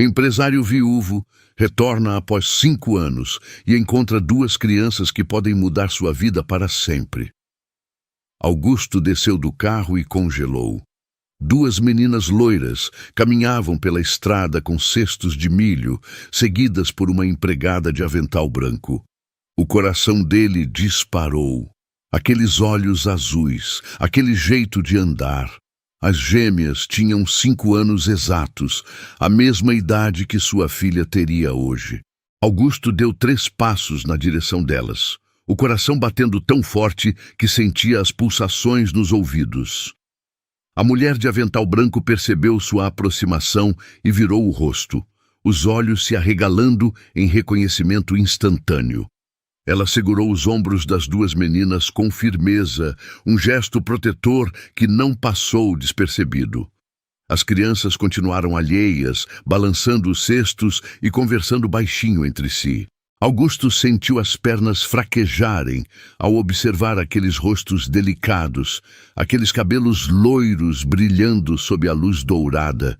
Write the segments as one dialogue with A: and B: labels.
A: Empresário viúvo, retorna após 5 anos e encontra 2 crianças que podem mudar sua vida para sempre. Augusto desceu do carro e congelou. 2 meninas loiras caminhavam pela estrada com cestos de milho, seguidas por uma empregada de avental branco. O coração dele disparou. Aqueles olhos azuis, aquele jeito de andar. As gêmeas tinham 5 anos exatos, a mesma idade que sua filha teria hoje. Augusto deu 3 passos na direção delas, o coração batendo tão forte que sentia as pulsações nos ouvidos. A mulher de avental branco percebeu sua aproximação e virou o rosto, os olhos se arregalando em reconhecimento instantâneo. Ela segurou os ombros das 2 meninas com firmeza, um gesto protetor que não passou despercebido. As crianças continuaram alheias, balançando os cestos e conversando baixinho entre si. Augusto sentiu as pernas fraquejarem ao observar aqueles rostos delicados, aqueles cabelos loiros brilhando sob a luz dourada,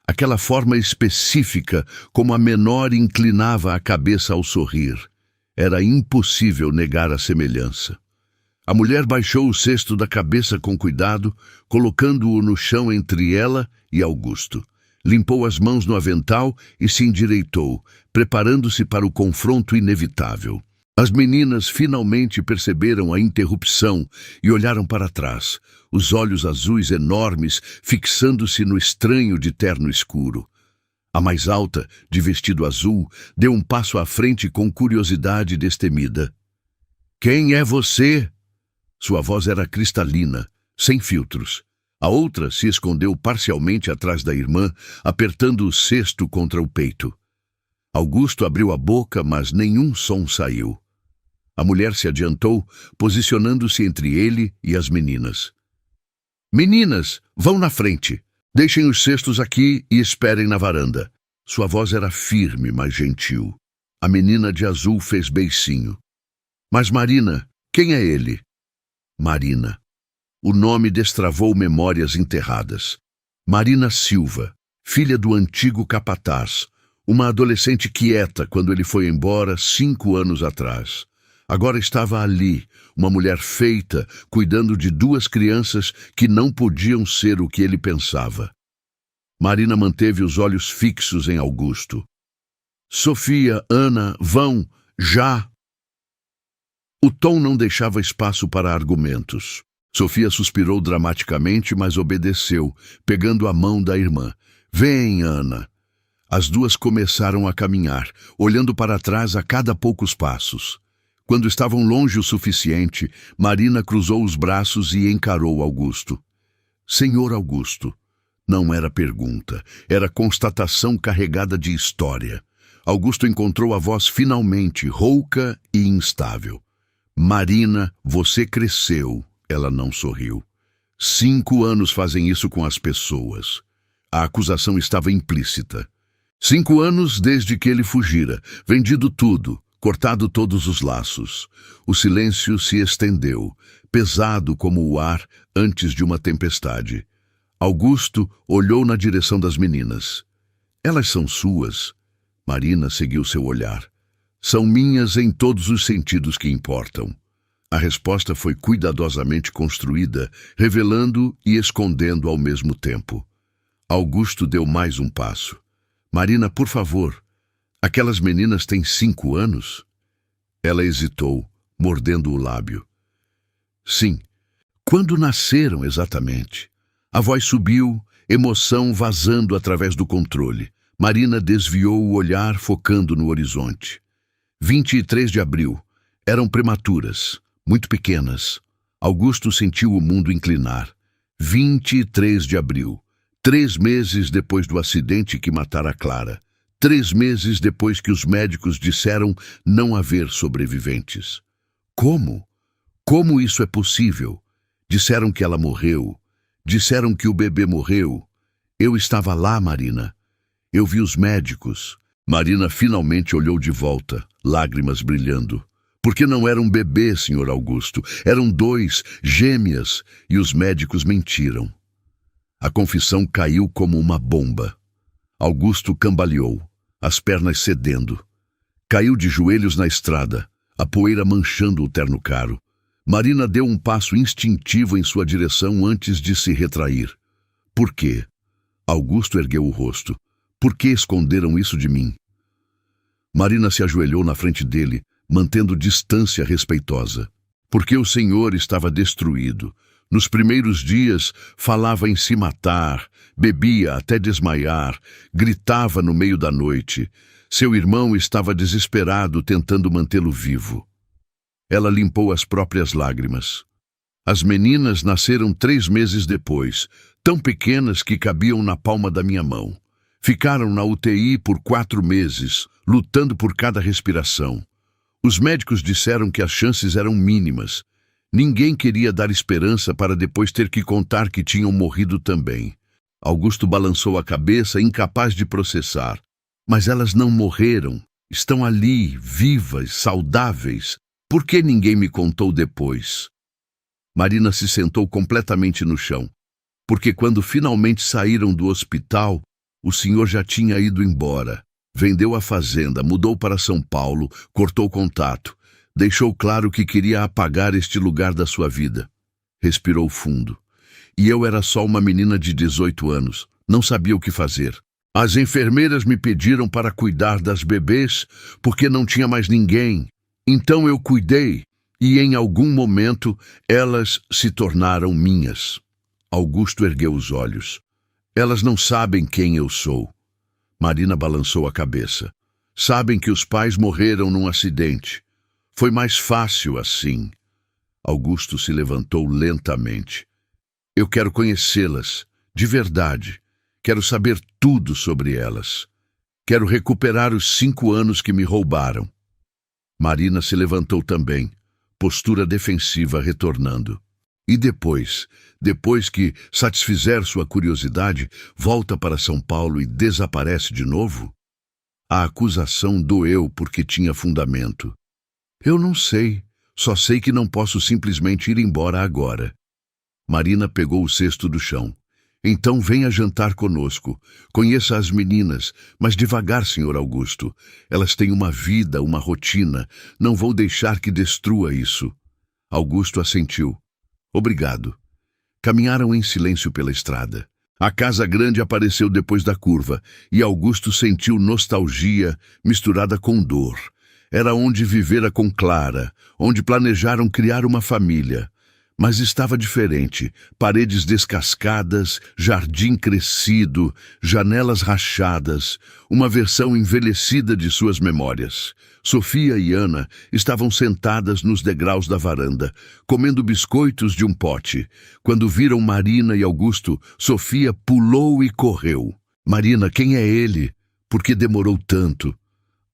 A: aquela forma específica como a menor inclinava a cabeça ao sorrir. Era impossível negar a semelhança. A mulher baixou o cesto da cabeça com cuidado, colocando-o no chão entre ela e Augusto. Limpou as mãos no avental e se endireitou, preparando-se para o confronto inevitável. As meninas finalmente perceberam a interrupção e olharam para trás, os olhos azuis enormes fixando-se no estranho de terno escuro. A mais alta, de vestido azul, deu um passo à frente com curiosidade destemida. "Quem é você?" Sua voz era cristalina, sem filtros. A outra se escondeu parcialmente atrás da irmã, apertando o cesto contra o peito. Augusto abriu a boca, mas nenhum som saiu. A mulher se adiantou, posicionando-se entre ele e as meninas. "Meninas, vão na frente. Deixem os cestos aqui e esperem na varanda." Sua voz era firme, mas gentil. A menina de azul fez beicinho. "Mas Marina, quem é ele?" Marina. O nome destravou memórias enterradas. Marina Silva, filha do antigo capataz, uma adolescente quieta quando ele foi embora 5 anos atrás. Agora estava ali, uma mulher feita, cuidando de 2 crianças que não podiam ser o que ele pensava. Marina manteve os olhos fixos em Augusto. "Sofia, Ana, vão, já!" O tom não deixava espaço para argumentos. Sofia suspirou dramaticamente, mas obedeceu, pegando a mão da irmã. "Vem, Ana." As 2 começaram a caminhar, olhando para trás a cada poucos passos. Quando estavam longe o suficiente, Marina cruzou os braços e encarou Augusto. "Senhor Augusto." Não era pergunta, era constatação carregada de história. Augusto encontrou a voz finalmente, rouca e instável. "Marina, você cresceu." Ela não sorriu. 5 anos fazem isso com as pessoas. A acusação estava implícita. 5 anos desde que ele fugira, vendido tudo, cortado todos os laços. O silêncio se estendeu, pesado como o ar antes de uma tempestade. Augusto olhou na direção das meninas. "Elas são suas." Marina seguiu seu olhar. "São minhas em todos os sentidos que importam." A resposta foi cuidadosamente construída, revelando e escondendo ao mesmo tempo. Augusto deu mais um passo. "Marina, por favor, aquelas meninas têm 5 anos?" Ela hesitou, mordendo o lábio. "Sim." "Quando nasceram exatamente?" A voz subiu, emoção vazando através do controle. Marina desviou o olhar, focando no horizonte. 23 de abril. Eram prematuras, muito pequenas. Augusto sentiu o mundo inclinar. 23 de abril. 3 meses depois do acidente que matara Clara. 3 meses depois que os médicos disseram não haver sobreviventes. Como? Como isso é possível? Disseram que ela morreu. Disseram que o bebê morreu. Eu estava lá, Marina. Eu vi os médicos. Marina finalmente olhou de volta, lágrimas brilhando. Porque não era um bebê, Sr. Augusto. Eram 2, gêmeas, e os médicos mentiram. A confissão caiu como uma bomba. Augusto cambaleou, as pernas cedendo. Caiu de joelhos na estrada, a poeira manchando o terno caro. Marina deu um passo instintivo em sua direção antes de se retrair. Por quê? Augusto ergueu o rosto. Por que esconderam isso de mim? Marina se ajoelhou na frente dele, mantendo distância respeitosa. Porque o Senhor estava destruído. Nos primeiros dias, falava em se matar, bebia até desmaiar, gritava no meio da noite. Seu irmão estava desesperado, tentando mantê-lo vivo. Ela limpou as próprias lágrimas. As meninas nasceram 3 meses depois, tão pequenas que cabiam na palma da minha mão. Ficaram na UTI por 4 meses, lutando por cada respiração. Os médicos disseram que as chances eram mínimas. Ninguém queria dar esperança para depois ter que contar que tinham morrido também. Augusto balançou a cabeça, incapaz de processar. Mas elas não morreram. Estão ali, vivas, saudáveis. Por que ninguém me contou depois? Marina se sentou completamente no chão. Porque quando finalmente saíram do hospital, o senhor já tinha ido embora. Vendeu a fazenda, mudou para São Paulo, cortou contato. Deixou claro que queria apagar este lugar da sua vida. Respirou fundo. E eu era só uma menina de 18 anos. Não sabia o que fazer. As enfermeiras me pediram para cuidar das bebês, porque não tinha mais ninguém. Então eu cuidei, e em algum momento elas se tornaram minhas. Augusto ergueu os olhos. Elas não sabem quem eu sou. Marina balançou a cabeça. Sabem que os pais morreram num acidente. Foi mais fácil assim. Augusto se levantou lentamente. Eu quero conhecê-las, de verdade. Quero saber tudo sobre elas. Quero recuperar os 5 anos que me roubaram. Marina se levantou também, postura defensiva retornando. E depois que satisfizer sua curiosidade, volta para São Paulo e desaparece de novo? A acusação doeu porque tinha fundamento. Eu não sei, só sei que não posso simplesmente ir embora agora. Marina pegou o cesto do chão. Então venha jantar conosco. Conheça as meninas, mas devagar, Sr. Augusto. Elas têm uma vida, uma rotina. Não vou deixar que destrua isso. Augusto assentiu. Obrigado. Caminharam em silêncio pela estrada. A casa grande apareceu depois da curva, e Augusto sentiu nostalgia misturada com dor. Era onde vivera com Clara, onde planejaram criar uma família. Mas estava diferente, paredes descascadas, jardim crescido, janelas rachadas, uma versão envelhecida de suas memórias. Sofia e Ana estavam sentadas nos degraus da varanda, comendo biscoitos de um pote. Quando viram Marina e Augusto, Sofia pulou e correu. Marina, quem é ele? Por que demorou tanto?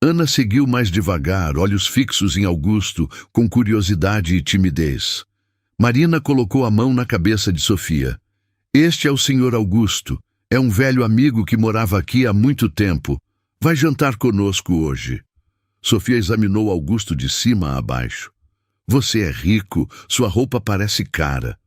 A: Ana seguiu mais devagar, olhos fixos em Augusto, com curiosidade e timidez. Marina colocou a mão na cabeça de Sofia. Este é o Sr. Augusto. É um velho amigo que morava aqui há muito tempo. Vai jantar conosco hoje. Sofia examinou Augusto de cima a baixo. Você é rico, sua roupa parece cara.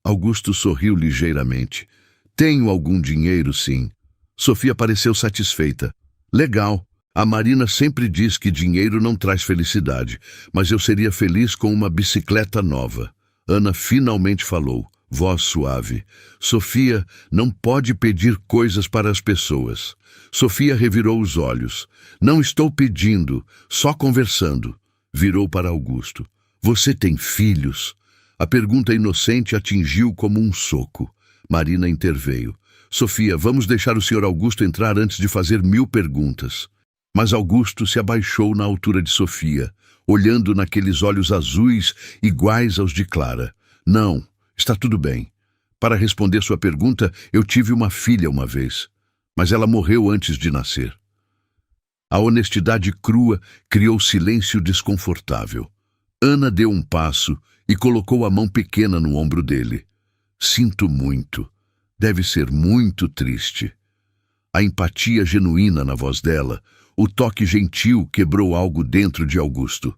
A: Augusto sorriu ligeiramente. Tenho algum dinheiro, sim. Sofia pareceu satisfeita. Legal. A Marina sempre diz que dinheiro não traz felicidade, mas eu seria feliz com uma bicicleta nova. Ana finalmente falou, voz suave. Sofia não pode pedir coisas para as pessoas. Sofia revirou os olhos. Não estou pedindo, só conversando. Virou para Augusto. Você tem filhos? A pergunta inocente atingiu como um soco. Marina interveio. Sofia, vamos deixar o Sr. Augusto entrar antes de fazer 1000 perguntas. Mas Augusto se abaixou na altura de Sofia, olhando naqueles olhos azuis iguais aos de Clara. Não, está tudo bem. Para responder sua pergunta, eu tive uma filha uma vez, mas ela morreu antes de nascer. A honestidade crua criou silêncio desconfortável. Ana deu um passo e colocou a mão pequena no ombro dele. Sinto muito. Deve ser muito triste. A empatia genuína na voz dela, o toque gentil quebrou algo dentro de Augusto.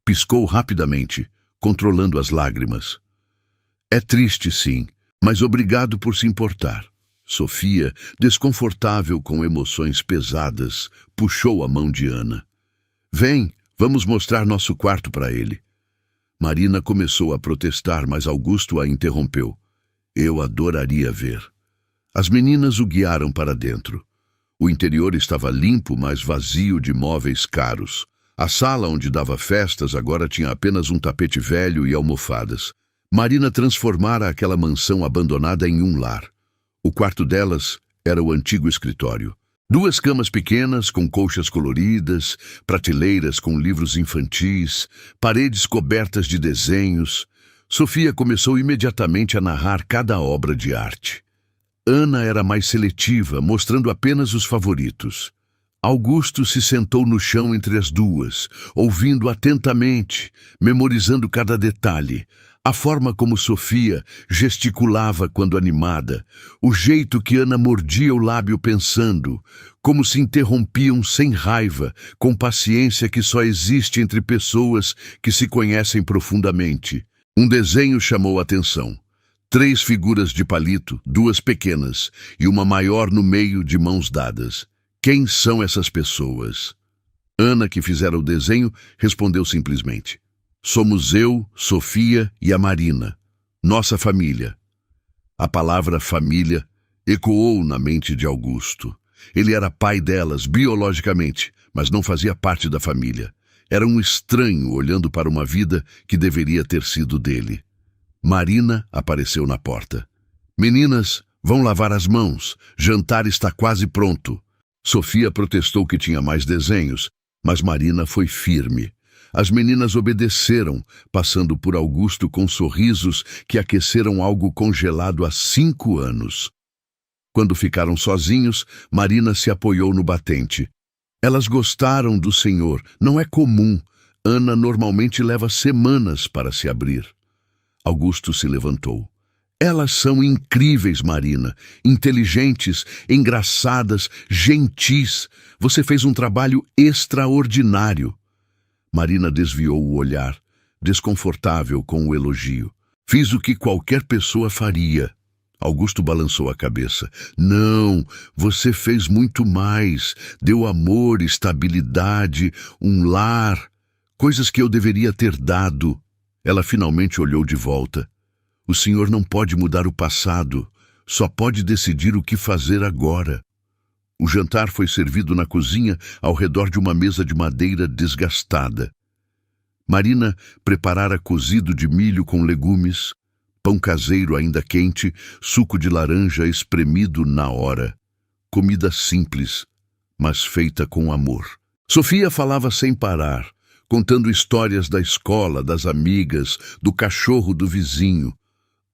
A: Piscou rapidamente, controlando as lágrimas. É triste, sim, mas obrigado por se importar. Sofia, desconfortável com emoções pesadas, puxou a mão de Ana. Vem, vamos mostrar nosso quarto para ele. Marina começou a protestar, mas Augusto a interrompeu. Eu adoraria ver. As meninas o guiaram para dentro. O interior estava limpo, mas vazio de móveis caros. A sala onde dava festas agora tinha apenas um tapete velho e almofadas. Marina transformara aquela mansão abandonada em um lar. O quarto delas era o antigo escritório. 2 camas pequenas com colchas coloridas, prateleiras com livros infantis, paredes cobertas de desenhos. Sofia começou imediatamente a narrar cada obra de arte. Ana era mais seletiva, mostrando apenas os favoritos. Augusto se sentou no chão entre as duas, ouvindo atentamente, memorizando cada detalhe. A forma como Sofia gesticulava quando animada, o jeito que Ana mordia o lábio pensando, como se interrompiam sem raiva, com paciência que só existe entre pessoas que se conhecem profundamente. Um desenho chamou a atenção. 3 figuras de palito, 2 pequenas e uma maior no meio de mãos dadas. Quem são essas pessoas? Ana, que fizera o desenho, respondeu simplesmente. Somos eu, Sofia e a Marina, nossa família. A palavra família ecoou na mente de Augusto. Ele era pai delas, biologicamente, mas não fazia parte da família. Era um estranho olhando para uma vida que deveria ter sido dele. Marina apareceu na porta. Meninas, vão lavar as mãos. Jantar está quase pronto. Sofia protestou que tinha mais desenhos, mas Marina foi firme. As meninas obedeceram, passando por Augusto com sorrisos que aqueceram algo congelado há 5 anos. Quando ficaram sozinhos, Marina se apoiou no batente. Elas gostaram do senhor. Não é comum. Ana normalmente leva semanas para se abrir. Augusto se levantou. Elas são incríveis, Marina. Inteligentes, engraçadas, gentis. Você fez um trabalho extraordinário. Marina desviou o olhar, desconfortável com o elogio. Fiz o que qualquer pessoa faria. Augusto balançou a cabeça. Não, você fez muito mais. Deu amor, estabilidade, um lar. Coisas que eu deveria ter dado. Ela finalmente olhou de volta. O senhor não pode mudar o passado. Só pode decidir o que fazer agora. O jantar foi servido na cozinha ao redor de uma mesa de madeira desgastada. Marina preparara cozido de milho com legumes, pão caseiro ainda quente, suco de laranja espremido na hora. Comida simples, mas feita com amor. Sofia falava sem parar, contando histórias da escola, das amigas, do cachorro do vizinho.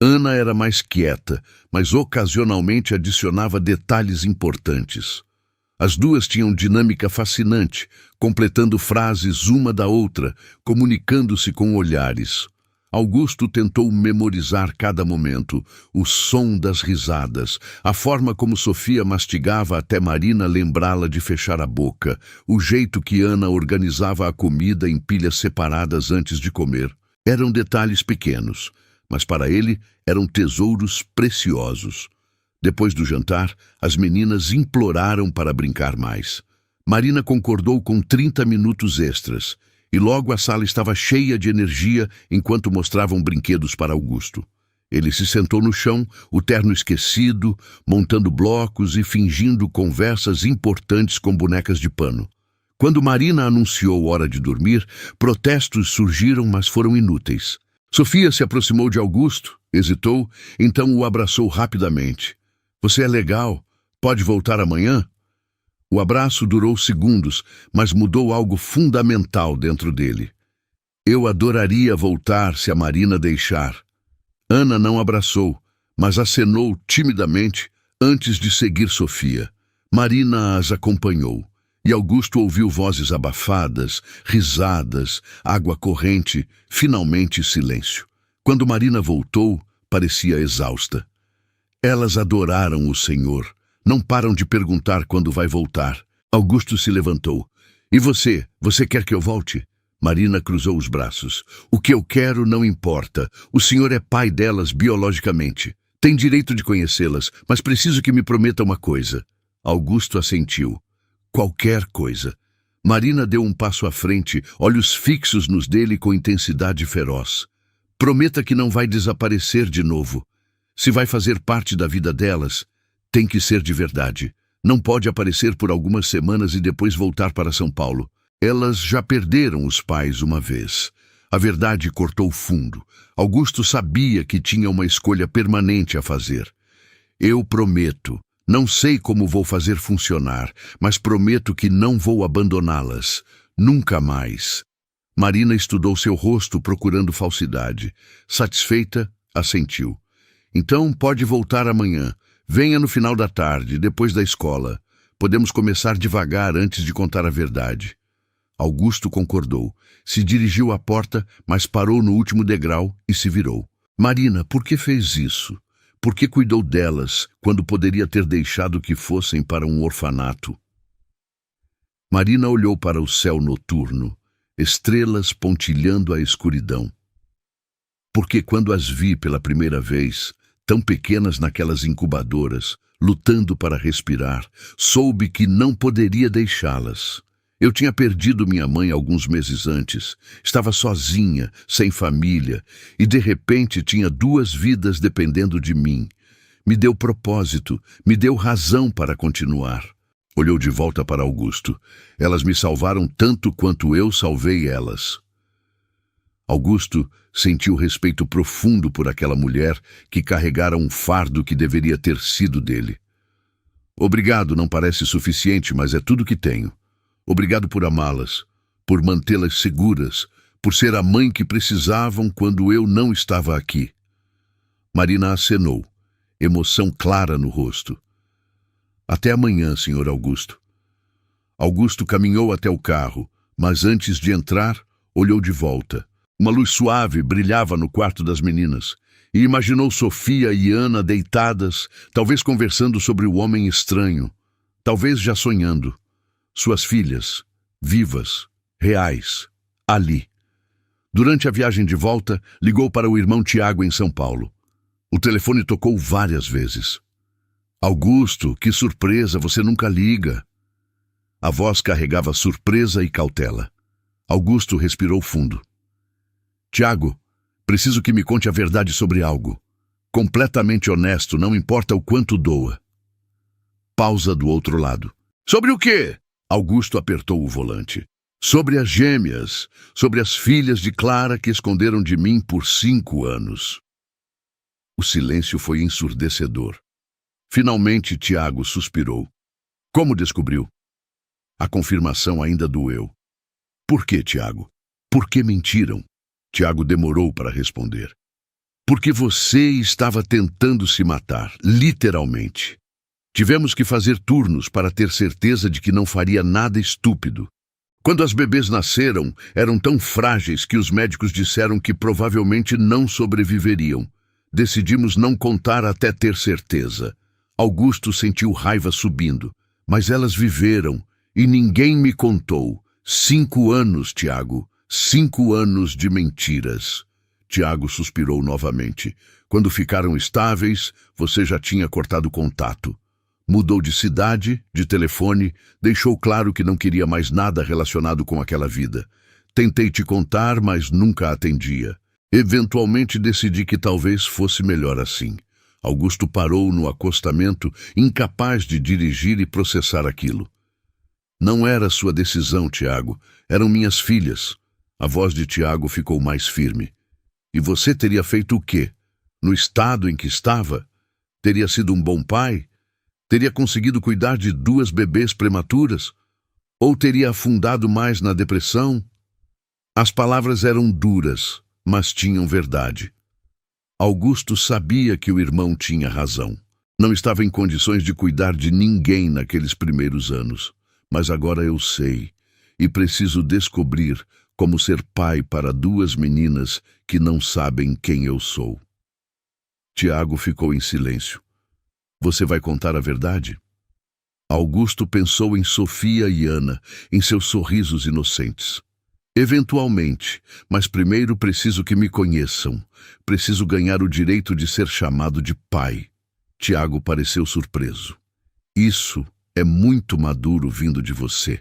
A: Ana era mais quieta, mas ocasionalmente adicionava detalhes importantes. As duas tinham dinâmica fascinante, completando frases uma da outra, comunicando-se com olhares. Augusto tentou memorizar cada momento, o som das risadas, a forma como Sofia mastigava até Marina lembrá-la de fechar a boca, o jeito que Ana organizava a comida em pilhas separadas antes de comer. Eram detalhes pequenos, mas para ele eram tesouros preciosos. Depois do jantar, as meninas imploraram para brincar mais. Marina concordou com 30 minutos extras, e logo a sala estava cheia de energia enquanto mostravam brinquedos para Augusto. Ele se sentou no chão, o terno esquecido, montando blocos e fingindo conversas importantes com bonecas de pano. Quando Marina anunciou hora de dormir, protestos surgiram, mas foram inúteis. Sofia se aproximou de Augusto, hesitou, então o abraçou rapidamente. Você é legal. Pode voltar amanhã? O abraço durou segundos, mas mudou algo fundamental dentro dele. Eu adoraria voltar se a Marina deixar. Ana não abraçou, mas acenou timidamente antes de seguir Sofia. Marina as acompanhou, e Augusto ouviu vozes abafadas, risadas, água corrente, finalmente silêncio. Quando Marina voltou, parecia exausta. Elas adoraram o senhor. Não param de perguntar quando vai voltar. Augusto se levantou. E você? Você quer que eu volte? Marina cruzou os braços. O que eu quero não importa. O senhor é pai delas biologicamente. Tem direito de conhecê-las, mas preciso que me prometa uma coisa. Augusto assentiu. Qualquer coisa. Marina deu um passo à frente, olhos fixos nos dele com intensidade feroz. Prometa que não vai desaparecer de novo. Se vai fazer parte da vida delas, tem que ser de verdade. Não pode aparecer por algumas semanas e depois voltar para São Paulo. Elas já perderam os pais uma vez. A verdade cortou fundo. Augusto sabia que tinha uma escolha permanente a fazer. Eu prometo. Não sei como vou fazer funcionar, mas prometo que não vou abandoná-las. Nunca mais. Marina estudou seu rosto procurando falsidade. Satisfeita, assentiu. Então pode voltar amanhã. Venha no final da tarde, depois da escola. Podemos começar devagar antes de contar a verdade. Augusto concordou. Se dirigiu à porta, mas parou no último degrau e se virou. Marina, por que fez isso? Por que cuidou delas, quando poderia ter deixado que fossem para um orfanato? Marina olhou para o céu noturno, estrelas pontilhando a escuridão. Porque quando as vi pela primeira vez, tão pequenas naquelas incubadoras, lutando para respirar, soube que não poderia deixá-las. Eu tinha perdido minha mãe alguns meses antes, estava sozinha, sem família, e de repente tinha 2 vidas dependendo de mim. Me deu propósito, me deu razão para continuar. Olhou de volta para Augusto. Elas me salvaram tanto quanto eu salvei elas. Augusto sentiu respeito profundo por aquela mulher que carregara um fardo que deveria ter sido dele. Obrigado não parece suficiente, mas é tudo que tenho. Obrigado por amá-las, por mantê-las seguras, por ser a mãe que precisavam quando eu não estava aqui. Marina acenou, emoção clara no rosto. Até amanhã, Sr. Augusto. Augusto caminhou até o carro, mas antes de entrar, olhou de volta. Uma luz suave brilhava no quarto das meninas, e imaginou Sofia e Ana deitadas, talvez conversando sobre o homem estranho, talvez já sonhando. Suas filhas, vivas, reais, ali. Durante a viagem de volta, ligou para o irmão Tiago em São Paulo. O telefone tocou várias vezes. Augusto, que surpresa, você nunca liga. A voz carregava surpresa e cautela. Augusto respirou fundo. Tiago, preciso que me conte a verdade sobre algo. Completamente honesto, não importa o quanto doa. Pausa do outro lado. Sobre o quê? Augusto apertou o volante. Sobre as gêmeas, sobre as filhas de Clara que esconderam de mim por 5 anos. O silêncio foi ensurdecedor. Finalmente, Tiago suspirou. Como descobriu? A confirmação ainda doeu. Por que, Tiago? Por que mentiram? Tiago demorou para responder. Porque você estava tentando se matar, literalmente. Tivemos que fazer turnos para ter certeza de que não faria nada estúpido. Quando as bebês nasceram, eram tão frágeis que os médicos disseram que provavelmente não sobreviveriam. Decidimos não contar até ter certeza. Augusto sentiu raiva subindo. Mas elas viveram, e ninguém me contou. 5 anos, Tiago. 5 anos de mentiras. Tiago suspirou novamente. Quando ficaram estáveis, você já tinha cortado contato. Mudou de cidade, de telefone, deixou claro que não queria mais nada relacionado com aquela vida. Tentei te contar, mas nunca atendia. Eventualmente decidi que talvez fosse melhor assim. Augusto parou no acostamento, incapaz de dirigir e processar aquilo. Não era sua decisão, Tiago. Eram minhas filhas. A voz de Tiago ficou mais firme. E você teria feito o quê? No estado em que estava? Teria sido um bom pai? Teria conseguido cuidar de 2 bebês prematuras? Ou teria afundado mais na depressão? As palavras eram duras, mas tinham verdade. Augusto sabia que o irmão tinha razão. Não estava em condições de cuidar de ninguém naqueles primeiros anos. Mas agora eu sei, e preciso descobrir como ser pai para 2 meninas que não sabem quem eu sou. Tiago ficou em silêncio. Você vai contar a verdade? Augusto pensou em Sofia e Ana, em seus sorrisos inocentes. Eventualmente, mas primeiro preciso que me conheçam. Preciso ganhar o direito de ser chamado de pai. Tiago pareceu surpreso. Isso é muito maduro vindo de você.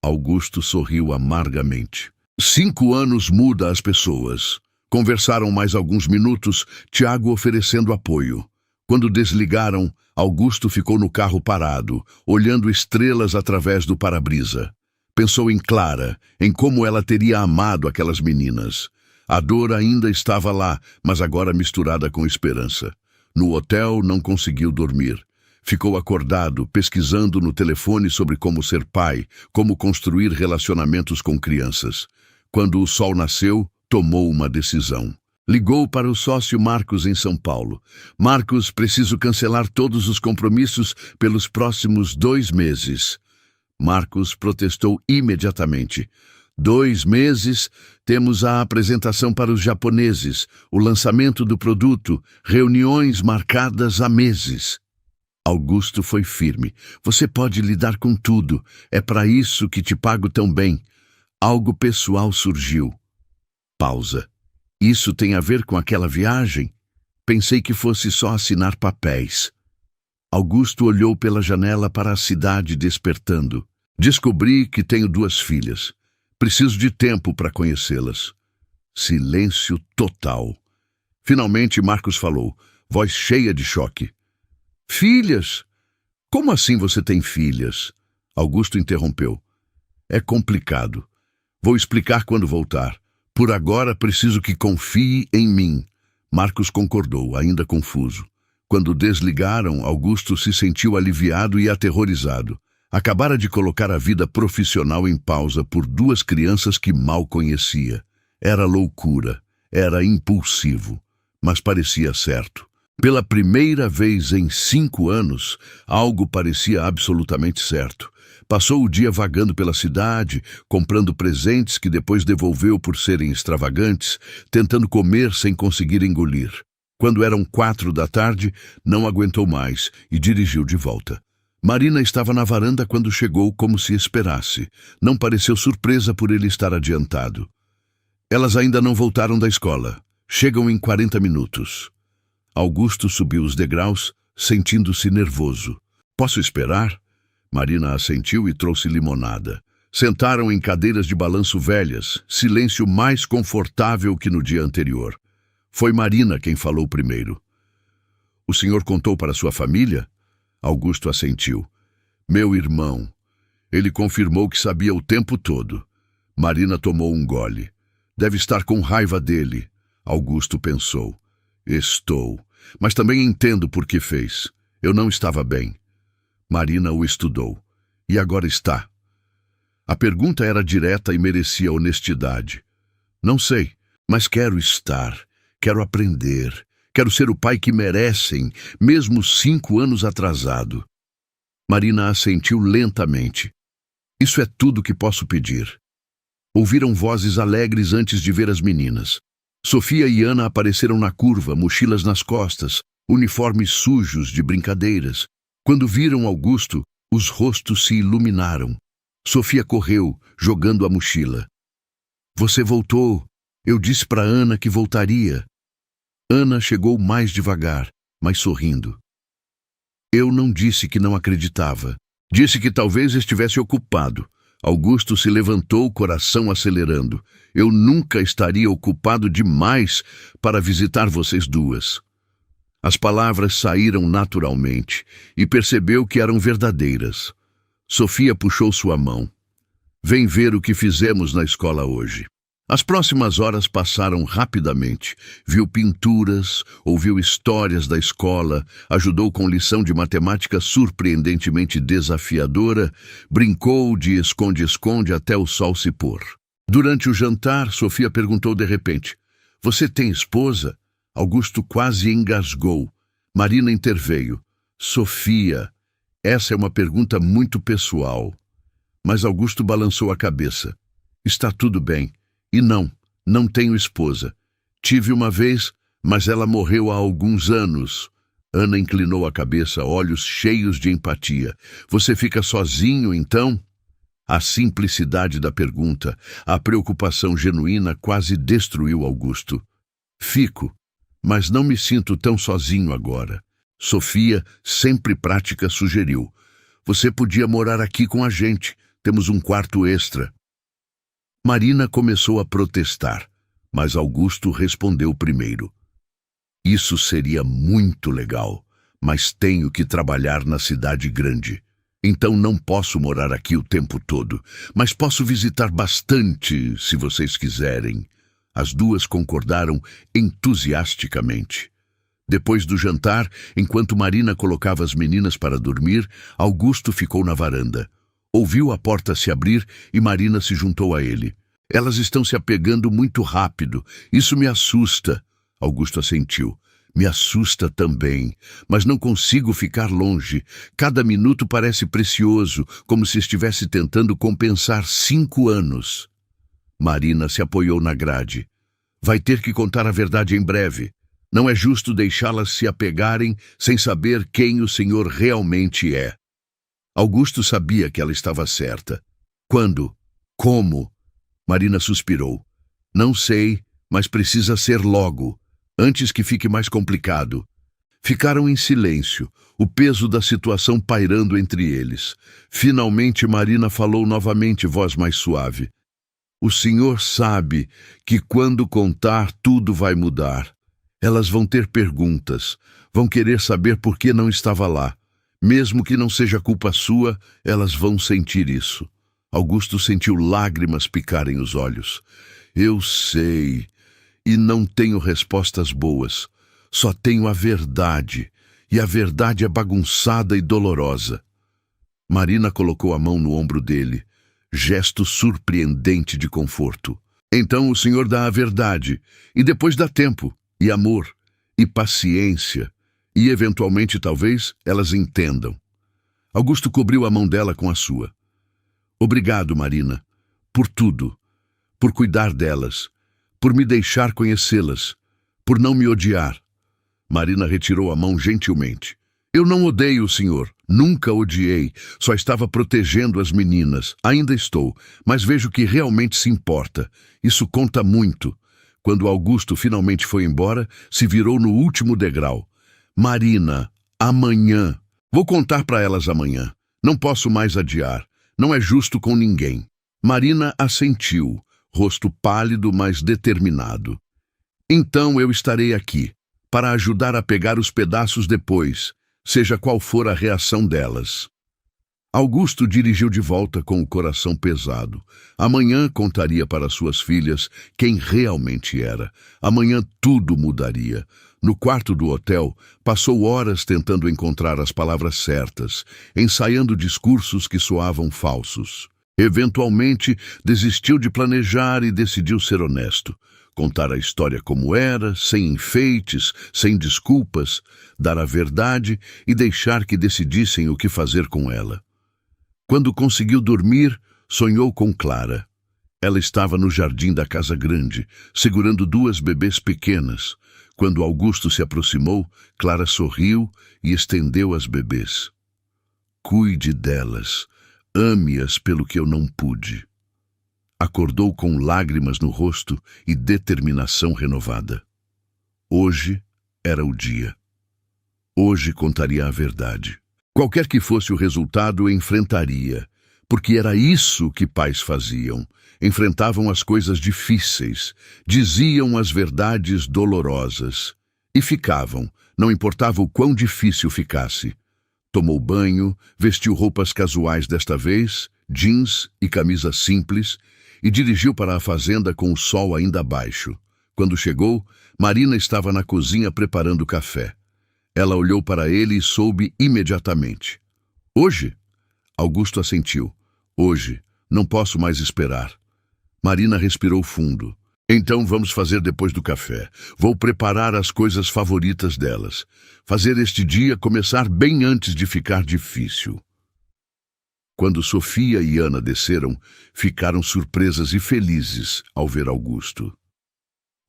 A: Augusto sorriu amargamente. 5 anos muda as pessoas. Conversaram mais alguns minutos, Tiago oferecendo apoio. Quando desligaram, Augusto ficou no carro parado, olhando estrelas através do para-brisa. Pensou em Clara, em como ela teria amado aquelas meninas. A dor ainda estava lá, mas agora misturada com esperança. No hotel não conseguiu dormir. Ficou acordado, pesquisando no telefone sobre como ser pai, como construir relacionamentos com crianças. Quando o sol nasceu, tomou uma decisão. Ligou para o sócio Marcos em São Paulo. Marcos, preciso cancelar todos os compromissos pelos próximos 2 meses. Marcos protestou imediatamente. 2 meses, temos a apresentação para os japoneses, o lançamento do produto, reuniões marcadas há meses. Augusto foi firme. Você pode lidar com tudo. É para isso que te pago tão bem. Algo pessoal surgiu. Pausa. Isso tem a ver com aquela viagem? Pensei que fosse só assinar papéis. Augusto olhou pela janela para a cidade despertando. Descobri que tenho 2 filhas. Preciso de tempo para conhecê-las. Silêncio total. Finalmente Marcos falou, voz cheia de choque. Filhas? Como assim você tem filhas? Augusto interrompeu. É complicado. Vou explicar quando voltar. Por agora preciso que confie em mim. Marcos concordou, ainda confuso. Quando desligaram, Augusto se sentiu aliviado e aterrorizado. Acabara de colocar a vida profissional em pausa por 2 crianças que mal conhecia. Era loucura, era impulsivo, mas parecia certo. Pela primeira vez em 5 anos, algo parecia absolutamente certo. Passou o dia vagando pela cidade, comprando presentes que depois devolveu por serem extravagantes, tentando comer sem conseguir engolir. Quando eram 4 da tarde, não aguentou mais e dirigiu de volta. Marina estava na varanda quando chegou como se esperasse. Não pareceu surpresa por ele estar adiantado. Elas ainda não voltaram da escola. Chegam em 40 minutos. Augusto subiu os degraus, sentindo-se nervoso. Posso esperar? Marina assentiu e trouxe limonada. Sentaram em cadeiras de balanço velhas, silêncio mais confortável que no dia anterior. Foi Marina quem falou primeiro. O senhor contou para sua família? Augusto assentiu. Meu irmão. Ele confirmou que sabia o tempo todo. Marina tomou um gole. Deve estar com raiva dele. Augusto pensou. Estou. Mas também entendo por que fez. Eu não estava bem. Marina o estudou. E agora está. A pergunta era direta e merecia honestidade. Não sei, mas quero estar. Quero aprender. Quero ser o pai que merecem, mesmo 5 anos atrasado. Marina assentiu lentamente. Isso é tudo que posso pedir. Ouviram vozes alegres antes de ver as meninas. Sofia e Ana apareceram na curva, mochilas nas costas, uniformes sujos de brincadeiras. Quando viram Augusto, os rostos se iluminaram. Sofia correu, jogando a mochila. Você voltou. Eu disse para Ana que voltaria. Ana chegou mais devagar, mas sorrindo. Eu não disse que não acreditava. Disse que talvez estivesse ocupado. Augusto se levantou, coração acelerando. Eu nunca estaria ocupado demais para visitar vocês 2. As palavras saíram naturalmente e percebeu que eram verdadeiras. Sofia puxou sua mão. Vem ver o que fizemos na escola hoje. As próximas horas passaram rapidamente. Viu pinturas, ouviu histórias da escola, ajudou com lição de matemática surpreendentemente desafiadora, brincou de esconde-esconde até o sol se pôr. Durante o jantar, Sofia perguntou de repente, você tem esposa? Augusto quase engasgou. Marina interveio. Sofia, essa é uma pergunta muito pessoal. Mas Augusto balançou a cabeça. Está tudo bem. E não tenho esposa. Tive uma vez, mas ela morreu há alguns anos. Ana inclinou a cabeça, olhos cheios de empatia. Você fica sozinho, então? A simplicidade da pergunta, a preocupação genuína quase destruiu Augusto. Fico, mas não me sinto tão sozinho agora. Sofia, sempre prática, sugeriu. Você podia morar aqui com a gente. Temos um quarto extra. Marina começou a protestar, mas Augusto respondeu primeiro. Isso seria muito legal, mas tenho que trabalhar na cidade grande. Então não posso morar aqui o tempo todo, mas posso visitar bastante, se vocês quiserem. As duas concordaram entusiasticamente. Depois do jantar, enquanto Marina colocava as meninas para dormir, Augusto ficou na varanda. Ouviu a porta se abrir e Marina se juntou a ele. Elas estão se apegando muito rápido. Isso me assusta. Augusto assentiu. Me assusta também, mas não consigo ficar longe. Cada minuto parece precioso, como se estivesse tentando compensar 5 anos. Marina se apoiou na grade. Vai ter que contar a verdade em breve. Não é justo deixá-las se apegarem sem saber quem o senhor realmente é. Augusto sabia que ela estava certa. Quando? Como? Marina suspirou. Não sei, mas precisa ser logo. Antes que fique mais complicado. Ficaram em silêncio, o peso da situação pairando entre eles. Finalmente Marina falou novamente, voz mais suave. O senhor sabe que quando contar tudo vai mudar. Elas vão ter perguntas, vão querer saber por que não estava lá. Mesmo que não seja culpa sua, elas vão sentir isso. Augusto sentiu lágrimas picarem os olhos. Eu sei. E não tenho respostas boas. Só tenho a verdade. E a verdade é bagunçada e dolorosa. Marina colocou a mão no ombro dele. Gesto surpreendente de conforto. Então o senhor dá a verdade. E depois dá tempo. E amor. E paciência. E eventualmente, talvez, elas entendam. Augusto cobriu a mão dela com a sua. Obrigado, Marina. Por tudo. Por cuidar delas. Por me deixar conhecê-las, por não me odiar. Marina retirou a mão gentilmente. Eu não odeio o senhor, nunca odiei, só estava protegendo as meninas. Ainda estou, mas vejo que realmente se importa. Isso conta muito. Quando Augusto finalmente foi embora, se virou no último degrau. Marina, amanhã. Vou contar para elas amanhã. Não posso mais adiar. Não é justo com ninguém. Marina assentiu. Rosto pálido, mas determinado. Então eu estarei aqui, para ajudar a pegar os pedaços depois, seja qual for a reação delas. Augusto dirigiu de volta com o coração pesado. Amanhã contaria para suas filhas quem realmente era. Amanhã tudo mudaria. No quarto do hotel, passou horas tentando encontrar as palavras certas, ensaiando discursos que soavam falsos. Eventualmente, desistiu de planejar e decidiu ser honesto. Contar a história como era, sem enfeites, sem desculpas, dar a verdade e deixar que decidissem o que fazer com ela. Quando conseguiu dormir, sonhou com Clara. Ela estava no jardim da casa grande, segurando 2 bebês pequenas. Quando Augusto se aproximou, Clara sorriu e estendeu as bebês. Cuide delas. Ame-as pelo que eu não pude. Acordou com lágrimas no rosto e determinação renovada. Hoje era o dia. Hoje contaria a verdade. Qualquer que fosse o resultado, enfrentaria, porque era isso que pais faziam. Enfrentavam as coisas difíceis, diziam as verdades dolorosas e ficavam, não importava o quão difícil ficasse. Tomou banho, vestiu roupas casuais desta vez, jeans e camisa simples, e dirigiu para a fazenda com o sol ainda baixo. Quando chegou, Marina estava na cozinha preparando café. Ela olhou para ele e soube imediatamente. Hoje? Augusto assentiu. Hoje. Não posso mais esperar. Marina respirou fundo. Então vamos fazer depois do café. Vou preparar as coisas favoritas delas. Fazer este dia começar bem antes de ficar difícil. Quando Sofia e Ana desceram, ficaram surpresas e felizes ao ver Augusto.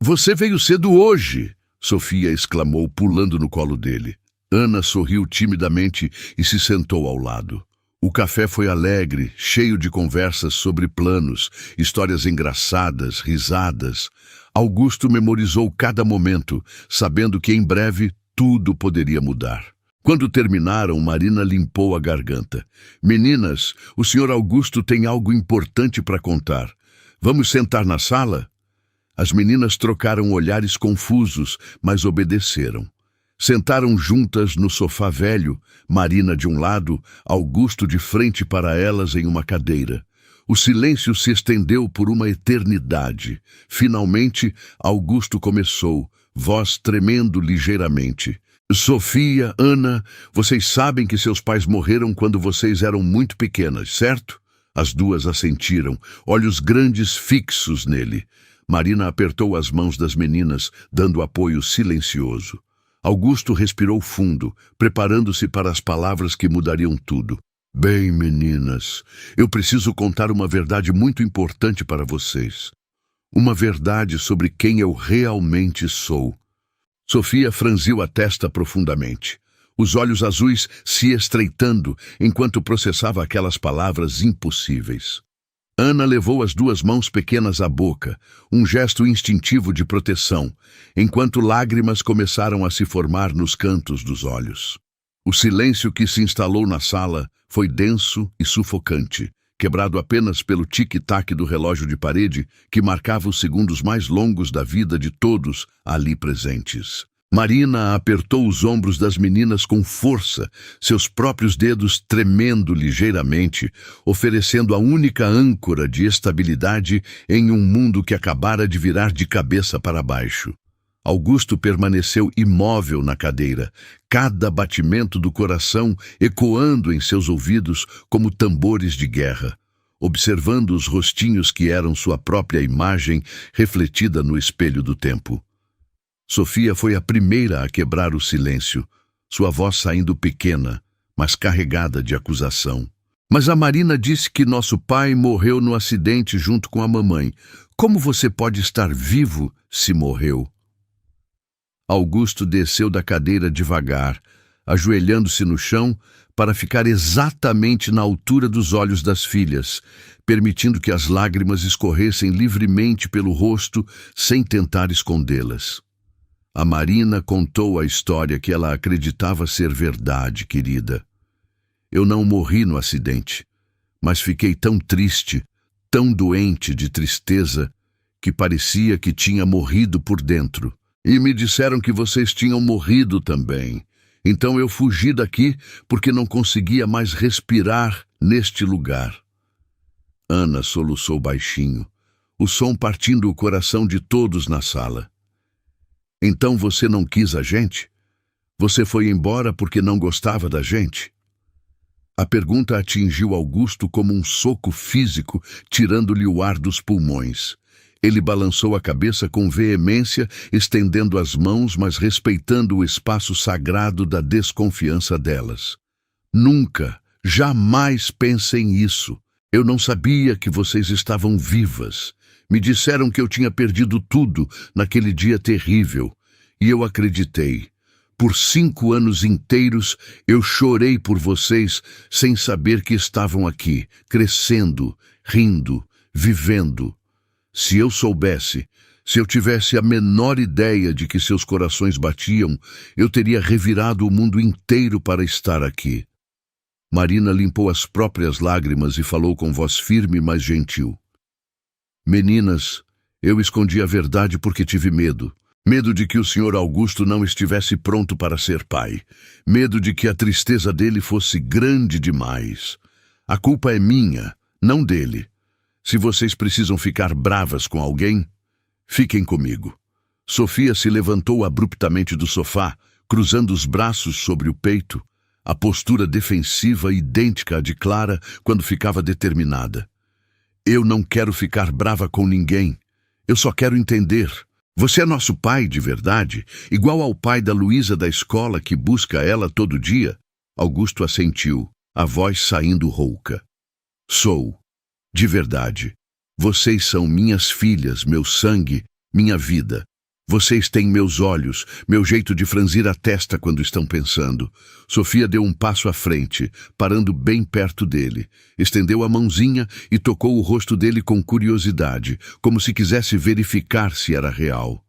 A: Você veio cedo hoje! Sofia exclamou, pulando no colo dele. Ana sorriu timidamente e se sentou ao lado. O café foi alegre, cheio de conversas sobre planos, histórias engraçadas, risadas. Augusto memorizou cada momento, sabendo que em breve tudo poderia mudar. Quando terminaram, Marina limpou a garganta. Meninas, o Sr. Augusto tem algo importante para contar. Vamos sentar na sala? As meninas trocaram olhares confusos, mas obedeceram. Sentaram juntas no sofá velho, Marina de um lado, Augusto de frente para elas em uma cadeira. O silêncio se estendeu por uma eternidade. Finalmente, Augusto começou, voz tremendo ligeiramente. Sofia, Ana, vocês sabem que seus pais morreram quando vocês eram muito pequenas, certo? As duas assentiram, olhos grandes fixos nele. Marina apertou as mãos das meninas, dando apoio silencioso. Augusto respirou fundo, preparando-se para as palavras que mudariam tudo. Bem, meninas, eu preciso contar uma verdade muito importante para vocês. Uma verdade sobre quem eu realmente sou. Sofia franziu a testa profundamente, os olhos azuis se estreitando enquanto processava aquelas palavras impossíveis. Ana levou as duas mãos pequenas à boca, um gesto instintivo de proteção, enquanto lágrimas começaram a se formar nos cantos dos olhos. O silêncio que se instalou na sala foi denso e sufocante, quebrado apenas pelo tic-tac do relógio de parede que marcava os segundos mais longos da vida de todos ali presentes. Marina apertou os ombros das meninas com força, seus próprios dedos tremendo ligeiramente, oferecendo a única âncora de estabilidade em um mundo que acabara de virar de cabeça para baixo. Augusto permaneceu imóvel na cadeira, cada batimento do coração ecoando em seus ouvidos como tambores de guerra, observando os rostinhos que eram sua própria imagem refletida no espelho do tempo. Sofia foi a primeira a quebrar o silêncio, sua voz saindo pequena, mas carregada de acusação. Mas a Marina disse que nosso pai morreu no acidente junto com a mamãe. Como você pode estar vivo se morreu? Augusto desceu da cadeira devagar, ajoelhando-se no chão para ficar exatamente na altura dos olhos das filhas, permitindo que as lágrimas escorressem livremente pelo rosto sem tentar escondê-las. A Marina contou a história que ela acreditava ser verdade, querida. Eu não morri no acidente, mas fiquei tão triste, tão doente de tristeza, que parecia que tinha morrido por dentro. E me disseram que vocês tinham morrido também. Então eu fugi daqui porque não conseguia mais respirar neste lugar. Ana soluçou baixinho, o som partindo o coração de todos na sala. Então você não quis a gente? Você foi embora porque não gostava da gente? A pergunta atingiu Augusto como um soco físico, tirando-lhe o ar dos pulmões. Ele balançou a cabeça com veemência, estendendo as mãos, mas respeitando o espaço sagrado da desconfiança delas. Nunca, jamais pensem isso. Eu não sabia que vocês estavam vivas. Me disseram que eu tinha perdido tudo naquele dia terrível. E eu acreditei. Por 5 anos inteiros eu chorei por vocês sem saber que estavam aqui, crescendo, rindo, vivendo. Se eu soubesse, se eu tivesse a menor ideia de que seus corações batiam, eu teria revirado o mundo inteiro para estar aqui. Marina limpou as próprias lágrimas e falou com voz firme, mas gentil. Meninas, eu escondi a verdade porque tive medo. Medo de que o Sr. Augusto não estivesse pronto para ser pai. Medo de que a tristeza dele fosse grande demais. A culpa é minha, não dele. Se vocês precisam ficar bravas com alguém, fiquem comigo. Sofia se levantou abruptamente do sofá, cruzando os braços sobre o peito, a postura defensiva idêntica à de Clara quando ficava determinada. Eu não quero ficar brava com ninguém. Eu só quero entender. Você é nosso pai de verdade, igual ao pai da Luísa da escola que busca ela todo dia? Augusto assentiu, a voz saindo rouca. Sou, de verdade. Vocês são minhas filhas, meu sangue, minha vida. Vocês têm meus olhos, meu jeito de franzir a testa quando estão pensando. Sofia deu um passo à frente, parando bem perto dele. Estendeu a mãozinha e tocou o rosto dele com curiosidade, como se quisesse verificar se era real.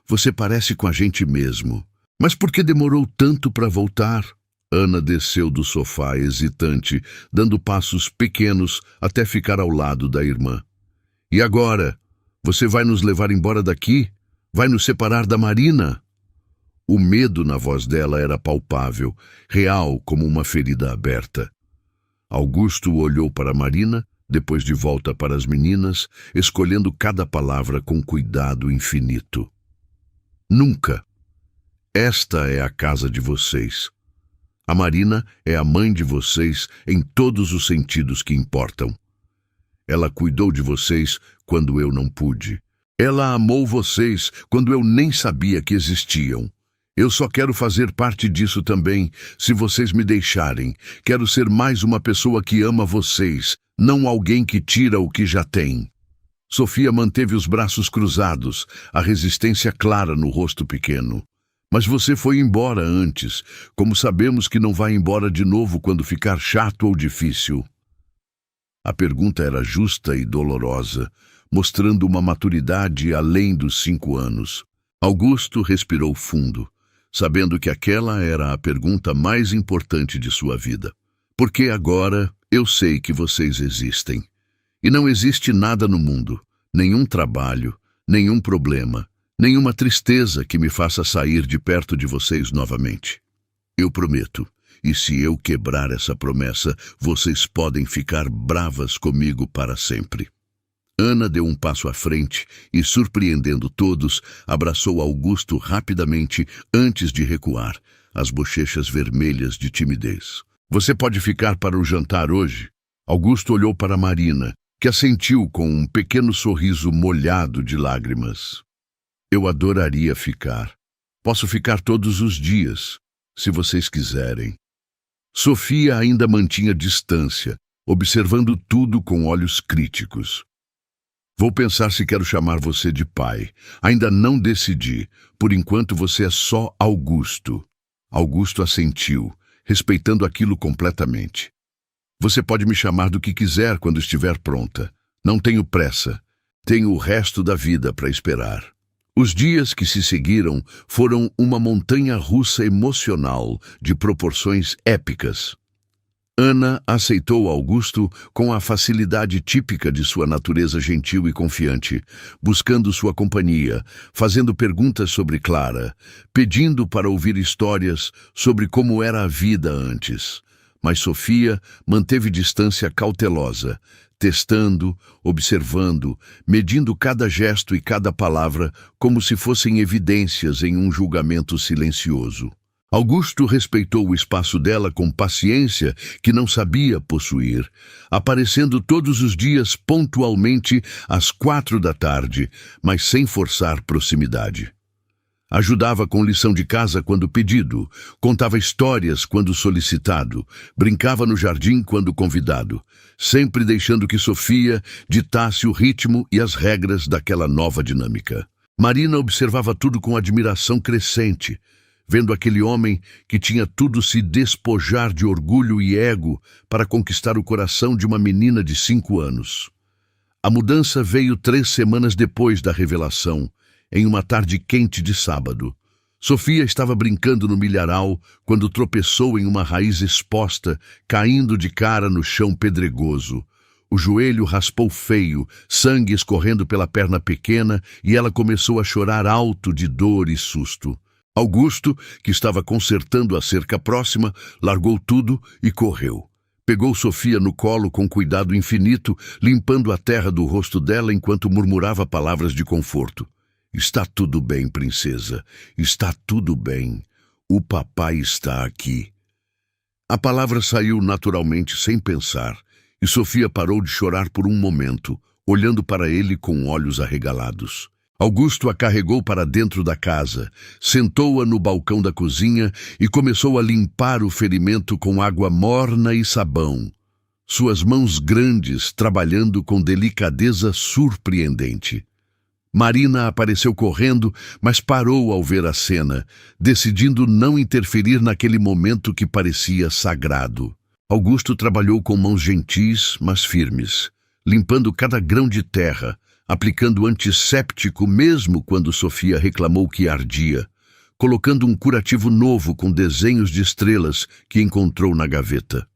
A: Você parece com a gente mesmo. Mas por que demorou tanto para voltar? Ana desceu do sofá, hesitante, dando passos pequenos até ficar ao lado da irmã. E agora? Você vai nos levar embora daqui? Vai nos separar da Marina? O medo na voz dela era palpável, real como uma ferida aberta. Augusto olhou para Marina, depois de volta para as meninas, escolhendo cada palavra com cuidado infinito. Nunca. Esta é a casa de vocês. A Marina é a mãe de vocês em todos os sentidos que importam. Ela cuidou de vocês quando eu não pude. Ela amou vocês quando eu nem sabia que existiam. Eu só quero fazer parte disso também, se vocês me deixarem. Quero ser mais uma pessoa que ama vocês, não alguém que tira o que já tem. Sofia manteve os braços cruzados, a resistência clara no rosto pequeno. Mas você foi embora antes, como sabemos que não vai embora de novo quando ficar chato ou difícil. A pergunta era justa e dolorosa, mostrando uma maturidade além dos 5 anos. Augusto respirou fundo, sabendo que aquela era a pergunta mais importante de sua vida. Porque agora eu sei que vocês existem. E não existe nada no mundo, nenhum trabalho, nenhum problema, nenhuma tristeza que me faça sair de perto de vocês novamente. Eu prometo. E se eu quebrar essa promessa, vocês podem ficar bravas comigo para sempre. Ana deu um passo à frente e, surpreendendo todos, abraçou Augusto rapidamente antes de recuar, as bochechas vermelhas de timidez. Você pode ficar para o jantar hoje? Augusto olhou para Marina, que assentiu com um pequeno sorriso molhado de lágrimas. Eu adoraria ficar. Posso ficar todos os dias, se vocês quiserem. Sofia ainda mantinha distância, observando tudo com olhos críticos. Vou pensar se quero chamar você de pai. Ainda não decidi. Por enquanto você é só Augusto. Augusto assentiu, respeitando aquilo completamente. Você pode me chamar do que quiser quando estiver pronta. Não tenho pressa. Tenho o resto da vida para esperar. Os dias que se seguiram foram uma montanha-russa emocional de proporções épicas. Ana aceitou Augusto com a facilidade típica de sua natureza gentil e confiante, buscando sua companhia, fazendo perguntas sobre Clara, pedindo para ouvir histórias sobre como era a vida antes. Mas Sofia manteve distância cautelosa, testando, observando, medindo cada gesto e cada palavra como se fossem evidências em um julgamento silencioso. Augusto respeitou o espaço dela com paciência que não sabia possuir, aparecendo todos os dias pontualmente às 4 da tarde, mas sem forçar proximidade. Ajudava com lição de casa quando pedido, contava histórias quando solicitado, brincava no jardim quando convidado, sempre deixando que Sofia ditasse o ritmo e as regras daquela nova dinâmica. Marina observava tudo com admiração crescente, vendo aquele homem que tinha tudo se despojar de orgulho e ego para conquistar o coração de uma menina de 5 anos. A mudança veio 3 semanas depois da revelação, em uma tarde quente de sábado. Sofia estava brincando no milharal quando tropeçou em uma raiz exposta, caindo de cara no chão pedregoso. O joelho raspou feio, sangue escorrendo pela perna pequena, e ela começou a chorar alto de dor e susto. Augusto, que estava consertando a cerca próxima, largou tudo e correu. Pegou Sofia no colo com cuidado infinito, limpando a terra do rosto dela enquanto murmurava palavras de conforto. Está tudo bem, princesa. Está tudo bem. O papai está aqui. A palavra saiu naturalmente, sem pensar, e Sofia parou de chorar por um momento, olhando para ele com olhos arregalados. Augusto a carregou para dentro da casa, sentou-a no balcão da cozinha e começou a limpar o ferimento com água morna e sabão, suas mãos grandes trabalhando com delicadeza surpreendente. Marina apareceu correndo, mas parou ao ver a cena, decidindo não interferir naquele momento que parecia sagrado. Augusto trabalhou com mãos gentis, mas firmes, limpando cada grão de terra, aplicando antisséptico mesmo quando Sofia reclamou que ardia, colocando um curativo novo com desenhos de estrelas que encontrou na gaveta.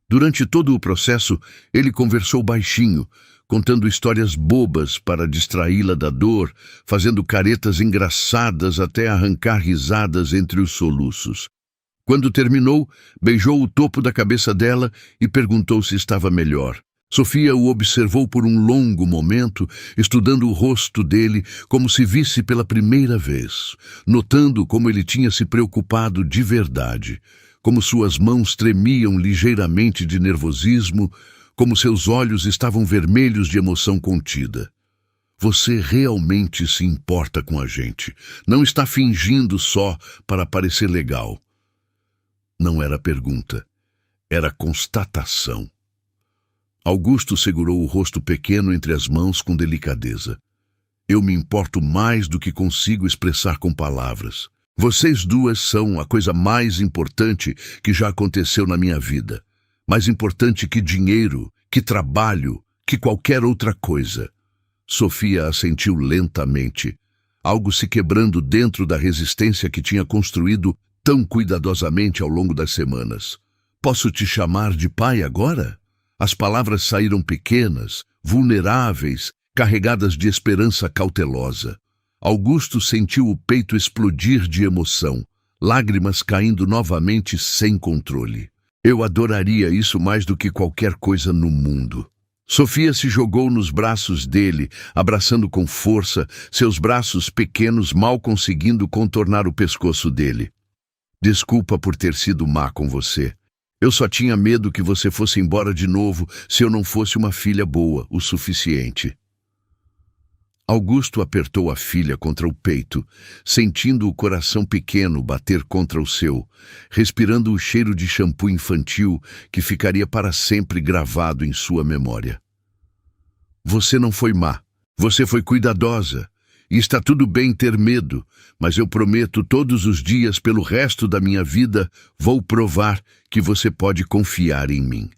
A: Durante todo o processo, ele conversou baixinho, contando histórias bobas para distraí-la da dor, fazendo caretas engraçadas até arrancar risadas entre os soluços. Quando terminou, beijou o topo da cabeça dela e perguntou se estava melhor. Sofia o observou por um longo momento, estudando o rosto dele como se visse pela primeira vez, notando como ele tinha se preocupado de verdade, como suas mãos tremiam ligeiramente de nervosismo, como seus olhos estavam vermelhos de emoção contida. Você realmente se importa com a gente. Não está fingindo só para parecer legal. Não era pergunta, era constatação. Augusto segurou o rosto pequeno entre as mãos com delicadeza. Eu me importo mais do que consigo expressar com palavras. Vocês duas são a coisa mais importante que já aconteceu na minha vida. Mais importante que dinheiro, que trabalho, que qualquer outra coisa. Sofia assentiu lentamente, algo se quebrando dentro da resistência que tinha construído tão cuidadosamente ao longo das semanas. Posso te chamar de pai agora? As palavras saíram pequenas, vulneráveis, carregadas de esperança cautelosa. Augusto sentiu o peito explodir de emoção, lágrimas caindo novamente sem controle. Eu adoraria isso mais do que qualquer coisa no mundo. Sofia se jogou nos braços dele, abraçando com força, seus braços pequenos mal conseguindo contornar o pescoço dele. Desculpa por ter sido má com você. Eu só tinha medo que você fosse embora de novo se eu não fosse uma filha boa o suficiente. Augusto apertou a filha contra o peito, sentindo o coração pequeno bater contra o seu, respirando o cheiro de shampoo infantil que ficaria para sempre gravado em sua memória. Você não foi má, você foi cuidadosa, e está tudo bem ter medo, mas eu prometo todos os dias pelo resto da minha vida vou provar que você pode confiar em mim.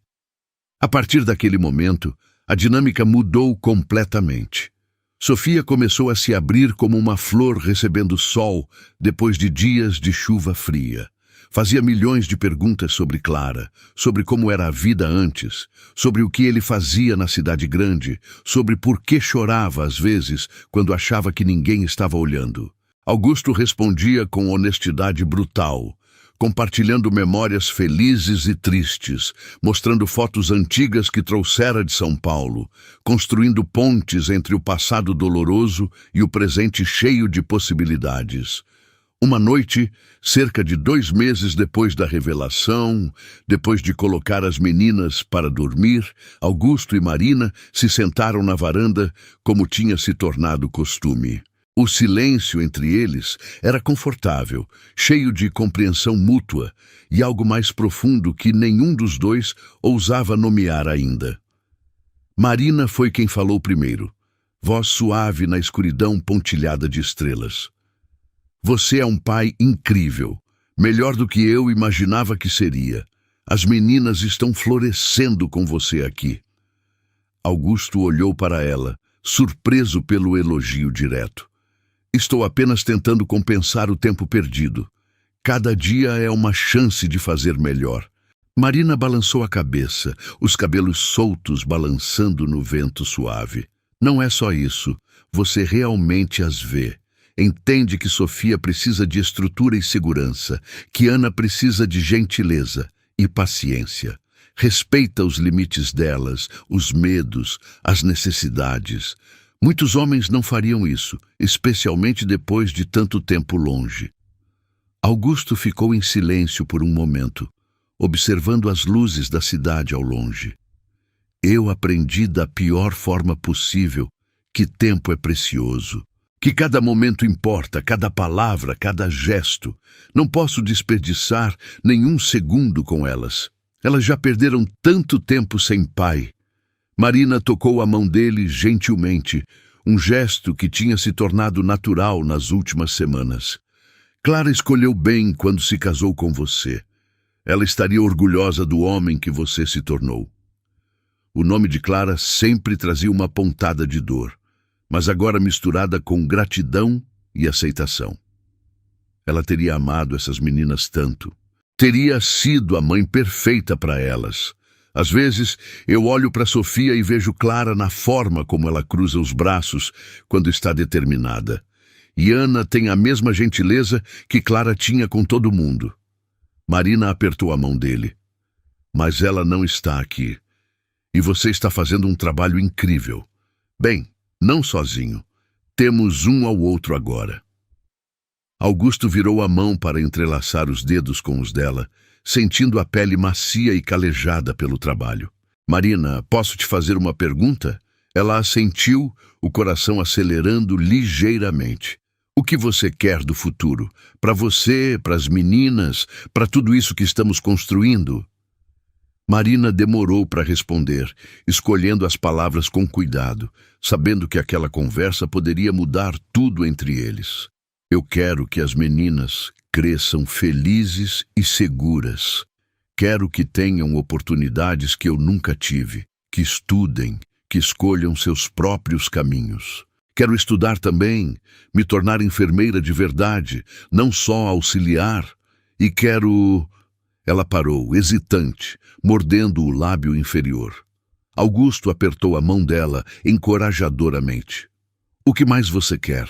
A: A partir daquele momento, a dinâmica mudou completamente. Sofia começou a se abrir como uma flor recebendo sol depois de dias de chuva fria. Fazia milhões de perguntas sobre Clara, sobre como era a vida antes, sobre o que ele fazia na cidade grande, sobre por que chorava às vezes quando achava que ninguém estava olhando. Augusto respondia com honestidade brutal, compartilhando memórias felizes e tristes, mostrando fotos antigas que trouxera de São Paulo, construindo pontes entre o passado doloroso e o presente cheio de possibilidades. Uma noite, cerca de 2 meses depois da revelação, depois de colocar as meninas para dormir, Augusto e Marina se sentaram na varanda como tinha se tornado costume. O silêncio entre eles era confortável, cheio de compreensão mútua e algo mais profundo que nenhum dos dois ousava nomear ainda. Marina foi quem falou primeiro, voz suave na escuridão pontilhada de estrelas. Você é um pai incrível, melhor do que eu imaginava que seria. As meninas estão florescendo com você aqui. Augusto olhou para ela, surpreso pelo elogio direto. Estou apenas tentando compensar o tempo perdido. Cada dia é uma chance de fazer melhor. Marina balançou a cabeça, os cabelos soltos balançando no vento suave. Não é só isso, você realmente as vê. Entende que Sofia precisa de estrutura e segurança, que Ana precisa de gentileza e paciência. Respeita os limites delas, os medos, as necessidades. Muitos homens não fariam isso, especialmente depois de tanto tempo longe. Augusto ficou em silêncio por um momento, observando as luzes da cidade ao longe. Eu aprendi da pior forma possível que tempo é precioso, que cada momento importa, cada palavra, cada gesto. Não posso desperdiçar nenhum segundo com elas. Elas já perderam tanto tempo sem pai. Marina tocou a mão dele gentilmente, um gesto que tinha se tornado natural nas últimas semanas. Clara escolheu bem quando se casou com você. Ela estaria orgulhosa do homem que você se tornou. O nome de Clara sempre trazia uma pontada de dor, mas agora misturada com gratidão e aceitação. Ela teria amado essas meninas tanto. Teria sido a mãe perfeita para elas. Às vezes, eu olho para Sofia e vejo Clara na forma como ela cruza os braços quando está determinada. E Ana tem a mesma gentileza que Clara tinha com todo mundo. Marina apertou a mão dele. Mas ela não está aqui. E você está fazendo um trabalho incrível. Bem, não sozinho. Temos um ao outro agora. Augusto virou a mão para entrelaçar os dedos com os dela, sentindo a pele macia e calejada pelo trabalho. Marina, posso te fazer uma pergunta? Ela assentiu, o coração acelerando ligeiramente. O que você quer do futuro? Para você, para as meninas, para tudo isso que estamos construindo? Marina demorou para responder, escolhendo as palavras com cuidado, sabendo que aquela conversa poderia mudar tudo entre eles. Eu quero que as meninas cresçam felizes e seguras. Quero que tenham oportunidades que eu nunca tive, que estudem, que escolham seus próprios caminhos. Quero estudar também, me tornar enfermeira de verdade, não só auxiliar. E quero... Ela parou, hesitante, mordendo o lábio inferior. Augusto apertou a mão dela encorajadoramente. O que mais você quer?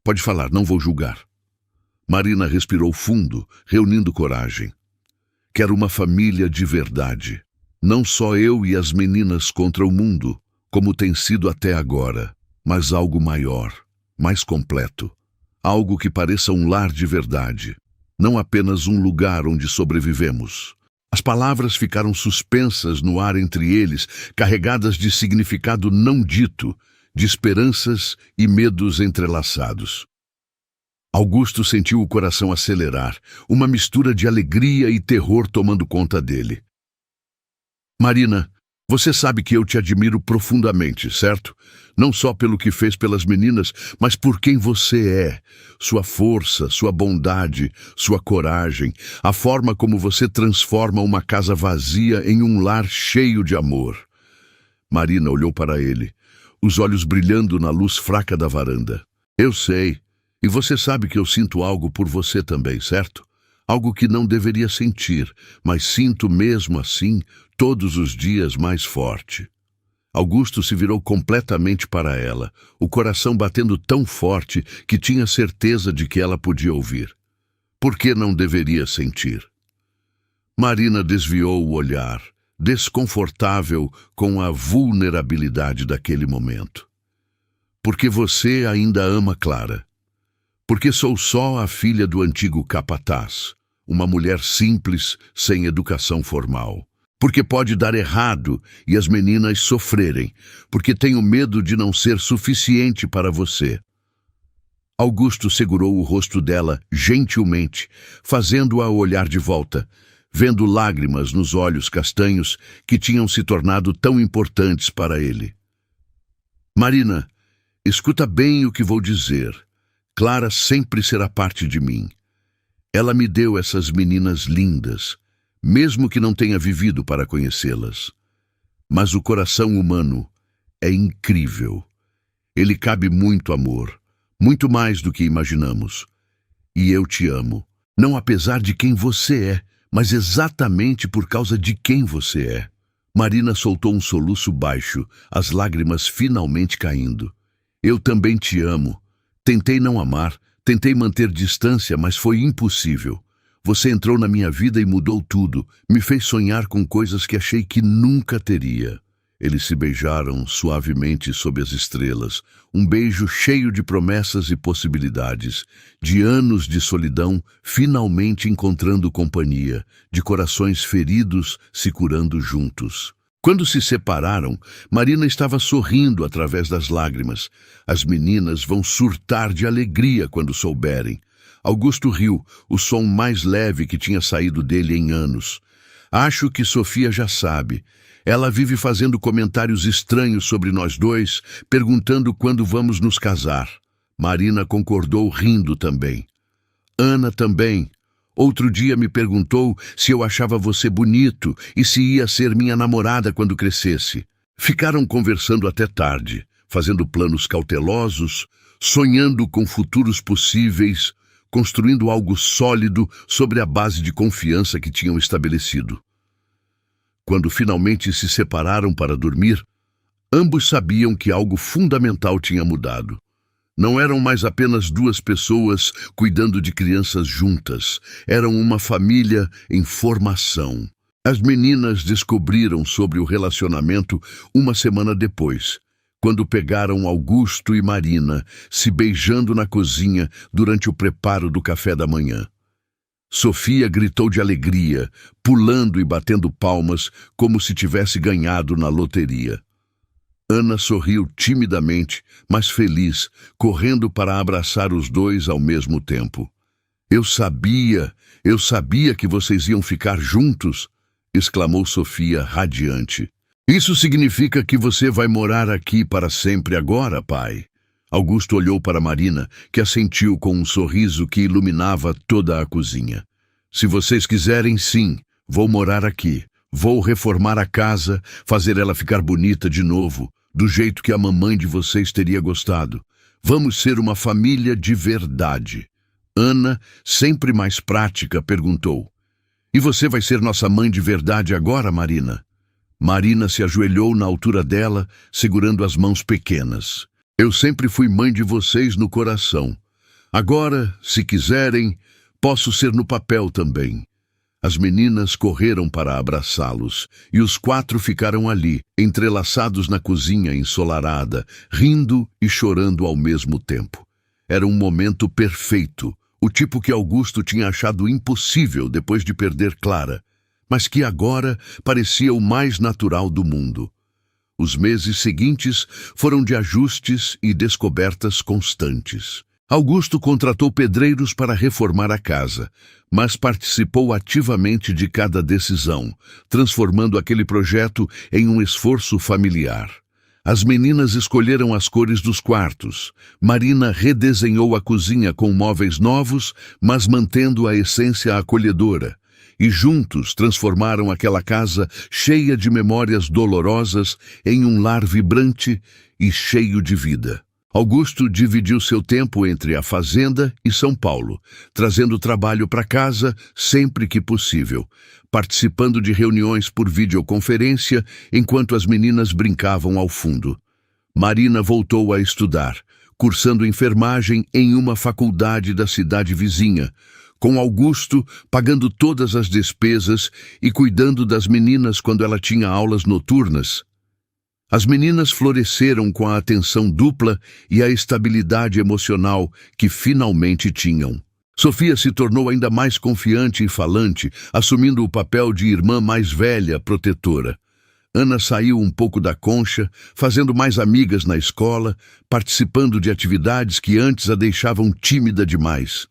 A: Pode falar, não vou julgar. Marina respirou fundo, reunindo coragem. Quero uma família de verdade. Não só eu e as meninas contra o mundo, como tem sido até agora, mas algo maior, mais completo. Algo que pareça um lar de verdade, não apenas um lugar onde sobrevivemos. As palavras ficaram suspensas no ar entre eles, carregadas de significado não dito, de esperanças e medos entrelaçados. Augusto sentiu o coração acelerar, uma mistura de alegria e terror tomando conta dele. Marina, você sabe que eu te admiro profundamente, certo? Não só pelo que fez pelas meninas, mas por quem você é. Sua força, sua bondade, sua coragem, a forma como você transforma uma casa vazia em um lar cheio de amor. Marina olhou para ele, os olhos brilhando na luz fraca da varanda. Eu sei, e você sabe que eu sinto algo por você também, certo? Algo que não deveria sentir, mas sinto mesmo assim, todos os dias mais forte. Augusto se virou completamente para ela, o coração batendo tão forte que tinha certeza de que ela podia ouvir. Por que não deveria sentir? Marina desviou o olhar, desconfortável com a vulnerabilidade daquele momento. Porque você ainda ama Clara. Porque sou só a filha do antigo capataz, uma mulher simples, sem educação formal. Porque pode dar errado e as meninas sofrerem, porque tenho medo de não ser suficiente para você. Augusto segurou o rosto dela gentilmente, fazendo-a olhar de volta, vendo lágrimas nos olhos castanhos que tinham se tornado tão importantes para ele. Marina, escuta bem o que vou dizer. Clara sempre será parte de mim. Ela me deu essas meninas lindas, mesmo que não tenha vivido para conhecê-las. Mas o coração humano é incrível. Ele cabe muito amor, muito mais do que imaginamos. E eu te amo, não apesar de quem você é, mas exatamente por causa de quem você é. Marina soltou um soluço baixo, as lágrimas finalmente caindo. Eu também te amo. Tentei não amar, tentei manter distância, mas foi impossível. Você entrou na minha vida e mudou tudo, me fez sonhar com coisas que achei que nunca teria. Eles se beijaram suavemente sob as estrelas, um beijo cheio de promessas e possibilidades, de anos de solidão finalmente encontrando companhia, de corações feridos se curando juntos. Quando se separaram, Marina estava sorrindo através das lágrimas. As meninas vão surtar de alegria quando souberem. Augusto riu, o som mais leve que tinha saído dele em anos. Acho que Sofia já sabe. Ela vive fazendo comentários estranhos sobre nós dois, perguntando quando vamos nos casar. Marina concordou, rindo também. Ana também. Outro dia me perguntou se eu achava você bonito e se ia ser minha namorada quando crescesse. Ficaram conversando até tarde, fazendo planos cautelosos, sonhando com futuros possíveis, construindo algo sólido sobre a base de confiança que tinham estabelecido. Quando finalmente se separaram para dormir, ambos sabiam que algo fundamental tinha mudado. Não eram mais apenas duas pessoas cuidando de crianças juntas, eram uma família em formação. As meninas descobriram sobre o relacionamento uma semana depois, quando pegaram Augusto e Marina se beijando na cozinha durante o preparo do café da manhã. Sofia gritou de alegria, pulando e batendo palmas como se tivesse ganhado na loteria. Ana sorriu timidamente, mas feliz, correndo para abraçar os dois ao mesmo tempo. Eu sabia que vocês iam ficar juntos, exclamou Sofia, radiante. Isso significa que você vai morar aqui para sempre agora, pai? Augusto olhou para Marina, que assentiu com um sorriso que iluminava toda a cozinha. Se vocês quiserem, sim, vou morar aqui. Vou reformar a casa, fazer ela ficar bonita de novo, do jeito que a mamãe de vocês teria gostado. Vamos ser uma família de verdade. Ana, sempre mais prática, perguntou. E você vai ser nossa mãe de verdade agora, Marina? Marina se ajoelhou na altura dela, segurando as mãos pequenas. Eu sempre fui mãe de vocês no coração. Agora, se quiserem, posso ser no papel também. As meninas correram para abraçá-los, e os quatro ficaram ali, entrelaçados na cozinha ensolarada, rindo e chorando ao mesmo tempo. Era um momento perfeito, o tipo que Augusto tinha achado impossível depois de perder Clara, mas que agora parecia o mais natural do mundo. Os meses seguintes foram de ajustes e descobertas constantes. Augusto contratou pedreiros para reformar a casa, mas participou ativamente de cada decisão, transformando aquele projeto em um esforço familiar. As meninas escolheram as cores dos quartos. Marina redesenhou a cozinha com móveis novos, mas mantendo a essência acolhedora. E juntos transformaram aquela casa cheia de memórias dolorosas em um lar vibrante e cheio de vida. Augusto dividiu seu tempo entre a fazenda e São Paulo, trazendo trabalho para casa sempre que possível, participando de reuniões por videoconferência enquanto as meninas brincavam ao fundo. Marina voltou a estudar, cursando enfermagem em uma faculdade da cidade vizinha, com Augusto pagando todas as despesas e cuidando das meninas quando ela tinha aulas noturnas. As meninas floresceram com a atenção dupla e a estabilidade emocional que finalmente tinham. Sofia se tornou ainda mais confiante e falante, assumindo o papel de irmã mais velha, protetora. Ana saiu um pouco da concha, fazendo mais amigas na escola, participando de atividades que antes a deixavam tímida demais.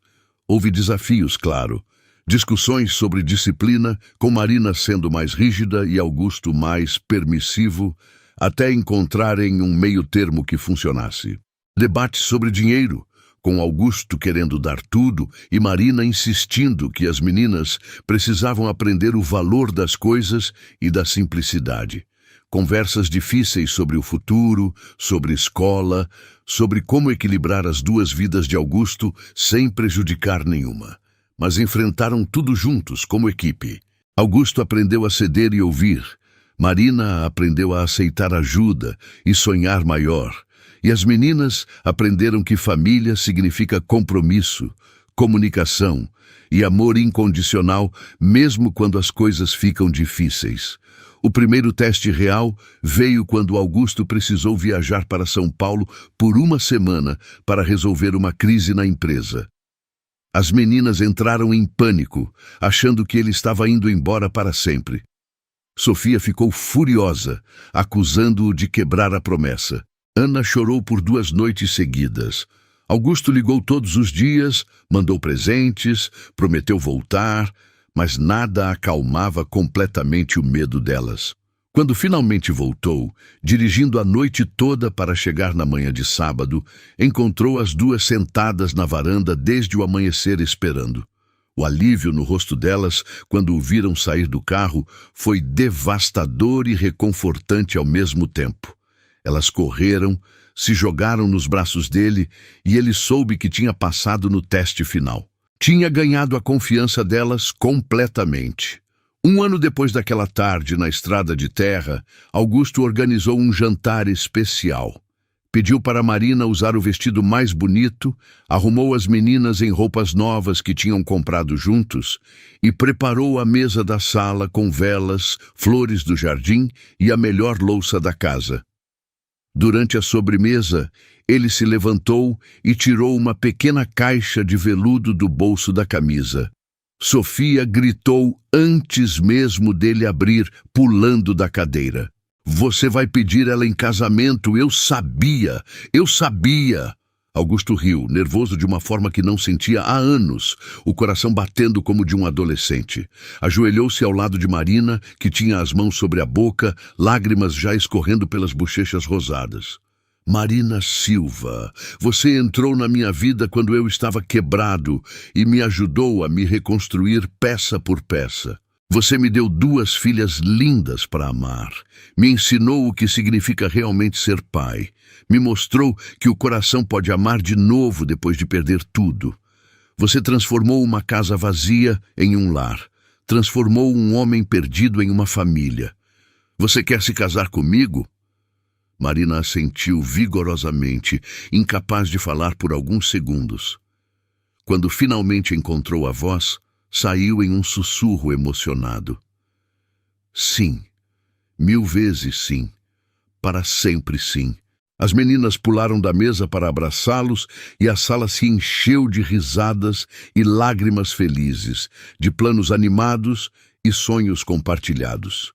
A: Houve desafios, claro. Discussões sobre disciplina, com Marina sendo mais rígida e Augusto mais permissivo, até encontrarem um meio-termo que funcionasse. Debates sobre dinheiro, com Augusto querendo dar tudo e Marina insistindo que as meninas precisavam aprender o valor das coisas e da simplicidade. Conversas difíceis sobre o futuro, sobre escola, sobre como equilibrar as duas vidas de Augusto sem prejudicar nenhuma. Mas enfrentaram tudo juntos, como equipe. Augusto aprendeu a ceder e ouvir. Marina aprendeu a aceitar ajuda e sonhar maior. E as meninas aprenderam que família significa compromisso, comunicação e amor incondicional, mesmo quando as coisas ficam difíceis. O primeiro teste real veio quando Augusto precisou viajar para São Paulo por uma semana para resolver uma crise na empresa. As meninas entraram em pânico, achando que ele estava indo embora para sempre. Sofia ficou furiosa, acusando-o de quebrar a promessa. Ana chorou por 2 noites seguidas. Augusto ligou todos os dias, mandou presentes, prometeu voltar, mas nada acalmava completamente o medo delas. Quando finalmente voltou, dirigindo a noite toda para chegar na manhã de sábado, encontrou as duas sentadas na varanda desde o amanhecer esperando. O alívio no rosto delas, quando o viram sair do carro, foi devastador e reconfortante ao mesmo tempo. Elas correram, se jogaram nos braços dele e ele soube que tinha passado no teste final. Tinha ganhado a confiança delas completamente. 1 ano depois daquela tarde na estrada de terra, Augusto organizou um jantar especial. Pediu para Marina usar o vestido mais bonito, arrumou as meninas em roupas novas que tinham comprado juntos e preparou a mesa da sala com velas, flores do jardim e a melhor louça da casa. Durante a sobremesa, ele se levantou e tirou uma pequena caixa de veludo do bolso da camisa. Sofia gritou antes mesmo dele abrir, pulando da cadeira. "Você vai pedir ela em casamento, eu sabia! Augusto riu, nervoso de uma forma que não sentia há anos, o coração batendo como de um adolescente. Ajoelhou-se ao lado de Marina, que tinha as mãos sobre a boca, lágrimas já escorrendo pelas bochechas rosadas. "Marina Silva, você entrou na minha vida quando eu estava quebrado e me ajudou a me reconstruir peça por peça. Você me deu 2 filhas lindas para amar. Me ensinou o que significa realmente ser pai. Me mostrou que o coração pode amar de novo depois de perder tudo. Você transformou uma casa vazia em um lar. Transformou um homem perdido em uma família. Você quer se casar comigo?" Marina assentiu vigorosamente, incapaz de falar por alguns segundos. Quando finalmente encontrou a voz, saiu em um sussurro emocionado. "Sim, 1000 vezes sim, para sempre sim." As meninas pularam da mesa para abraçá-los e a sala se encheu de risadas e lágrimas felizes, de planos animados e sonhos compartilhados.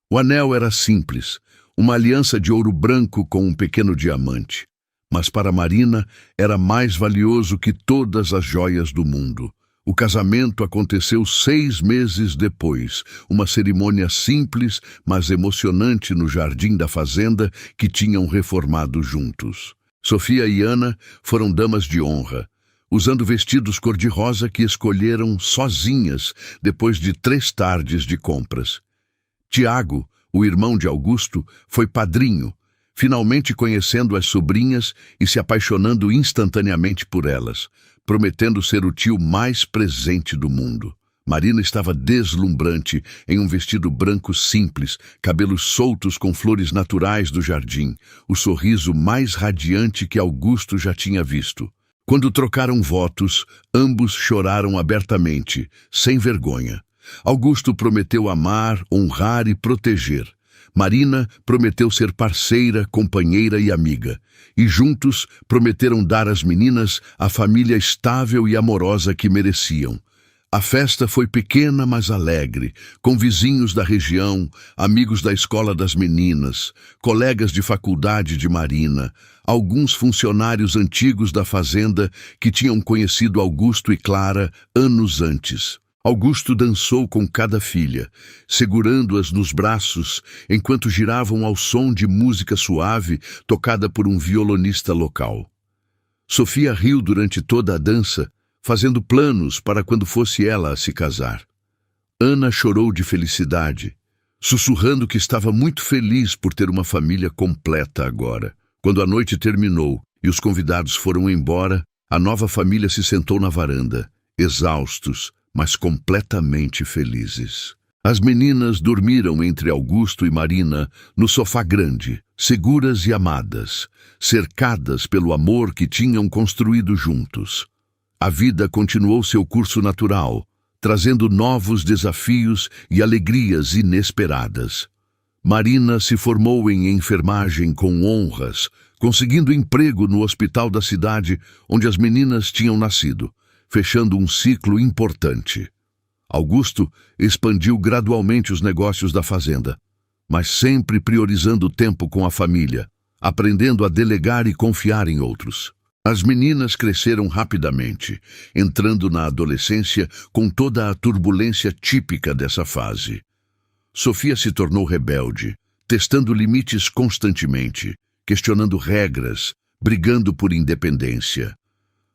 A: O anel era simples, uma aliança de ouro branco com um pequeno diamante, mas para Marina era mais valioso que todas as joias do mundo. O casamento aconteceu 6 meses depois, uma cerimônia simples, mas emocionante no jardim da fazenda que tinham reformado juntos. Sofia e Ana foram damas de honra, usando vestidos cor-de-rosa que escolheram sozinhas depois de 3 tardes de compras. Tiago, o irmão de Augusto, foi padrinho, finalmente conhecendo as sobrinhas e se apaixonando instantaneamente por elas, prometendo ser o tio mais presente do mundo. Marina estava deslumbrante em um vestido branco simples, cabelos soltos com flores naturais do jardim, o sorriso mais radiante que Augusto já tinha visto. Quando trocaram votos, ambos choraram abertamente, sem vergonha. Augusto prometeu amar, honrar e proteger. Marina prometeu ser parceira, companheira e amiga. E juntos prometeram dar às meninas a família estável e amorosa que mereciam. A festa foi pequena, mas alegre, com vizinhos da região, amigos da escola das meninas, colegas de faculdade de Marina, alguns funcionários antigos da fazenda que tinham conhecido Augusto e Clara anos antes. Augusto dançou com cada filha, segurando-as nos braços enquanto giravam ao som de música suave tocada por um violonista local. Sofia riu durante toda a dança, fazendo planos para quando fosse ela a se casar. Ana chorou de felicidade, sussurrando que estava muito feliz por ter uma família completa agora. Quando a noite terminou e os convidados foram embora, a nova família se sentou na varanda, exaustos, mas completamente felizes. As meninas dormiram entre Augusto e Marina no sofá grande, seguras e amadas, cercadas pelo amor que tinham construído juntos. A vida continuou seu curso natural, trazendo novos desafios e alegrias inesperadas. Marina se formou em enfermagem com honras, conseguindo emprego no hospital da cidade onde as meninas tinham nascido, fechando um ciclo importante. Augusto expandiu gradualmente os negócios da fazenda, mas sempre priorizando o tempo com a família, aprendendo a delegar e confiar em outros. As meninas cresceram rapidamente, entrando na adolescência com toda a turbulência típica dessa fase. Sofia se tornou rebelde, testando limites constantemente, questionando regras, brigando por independência.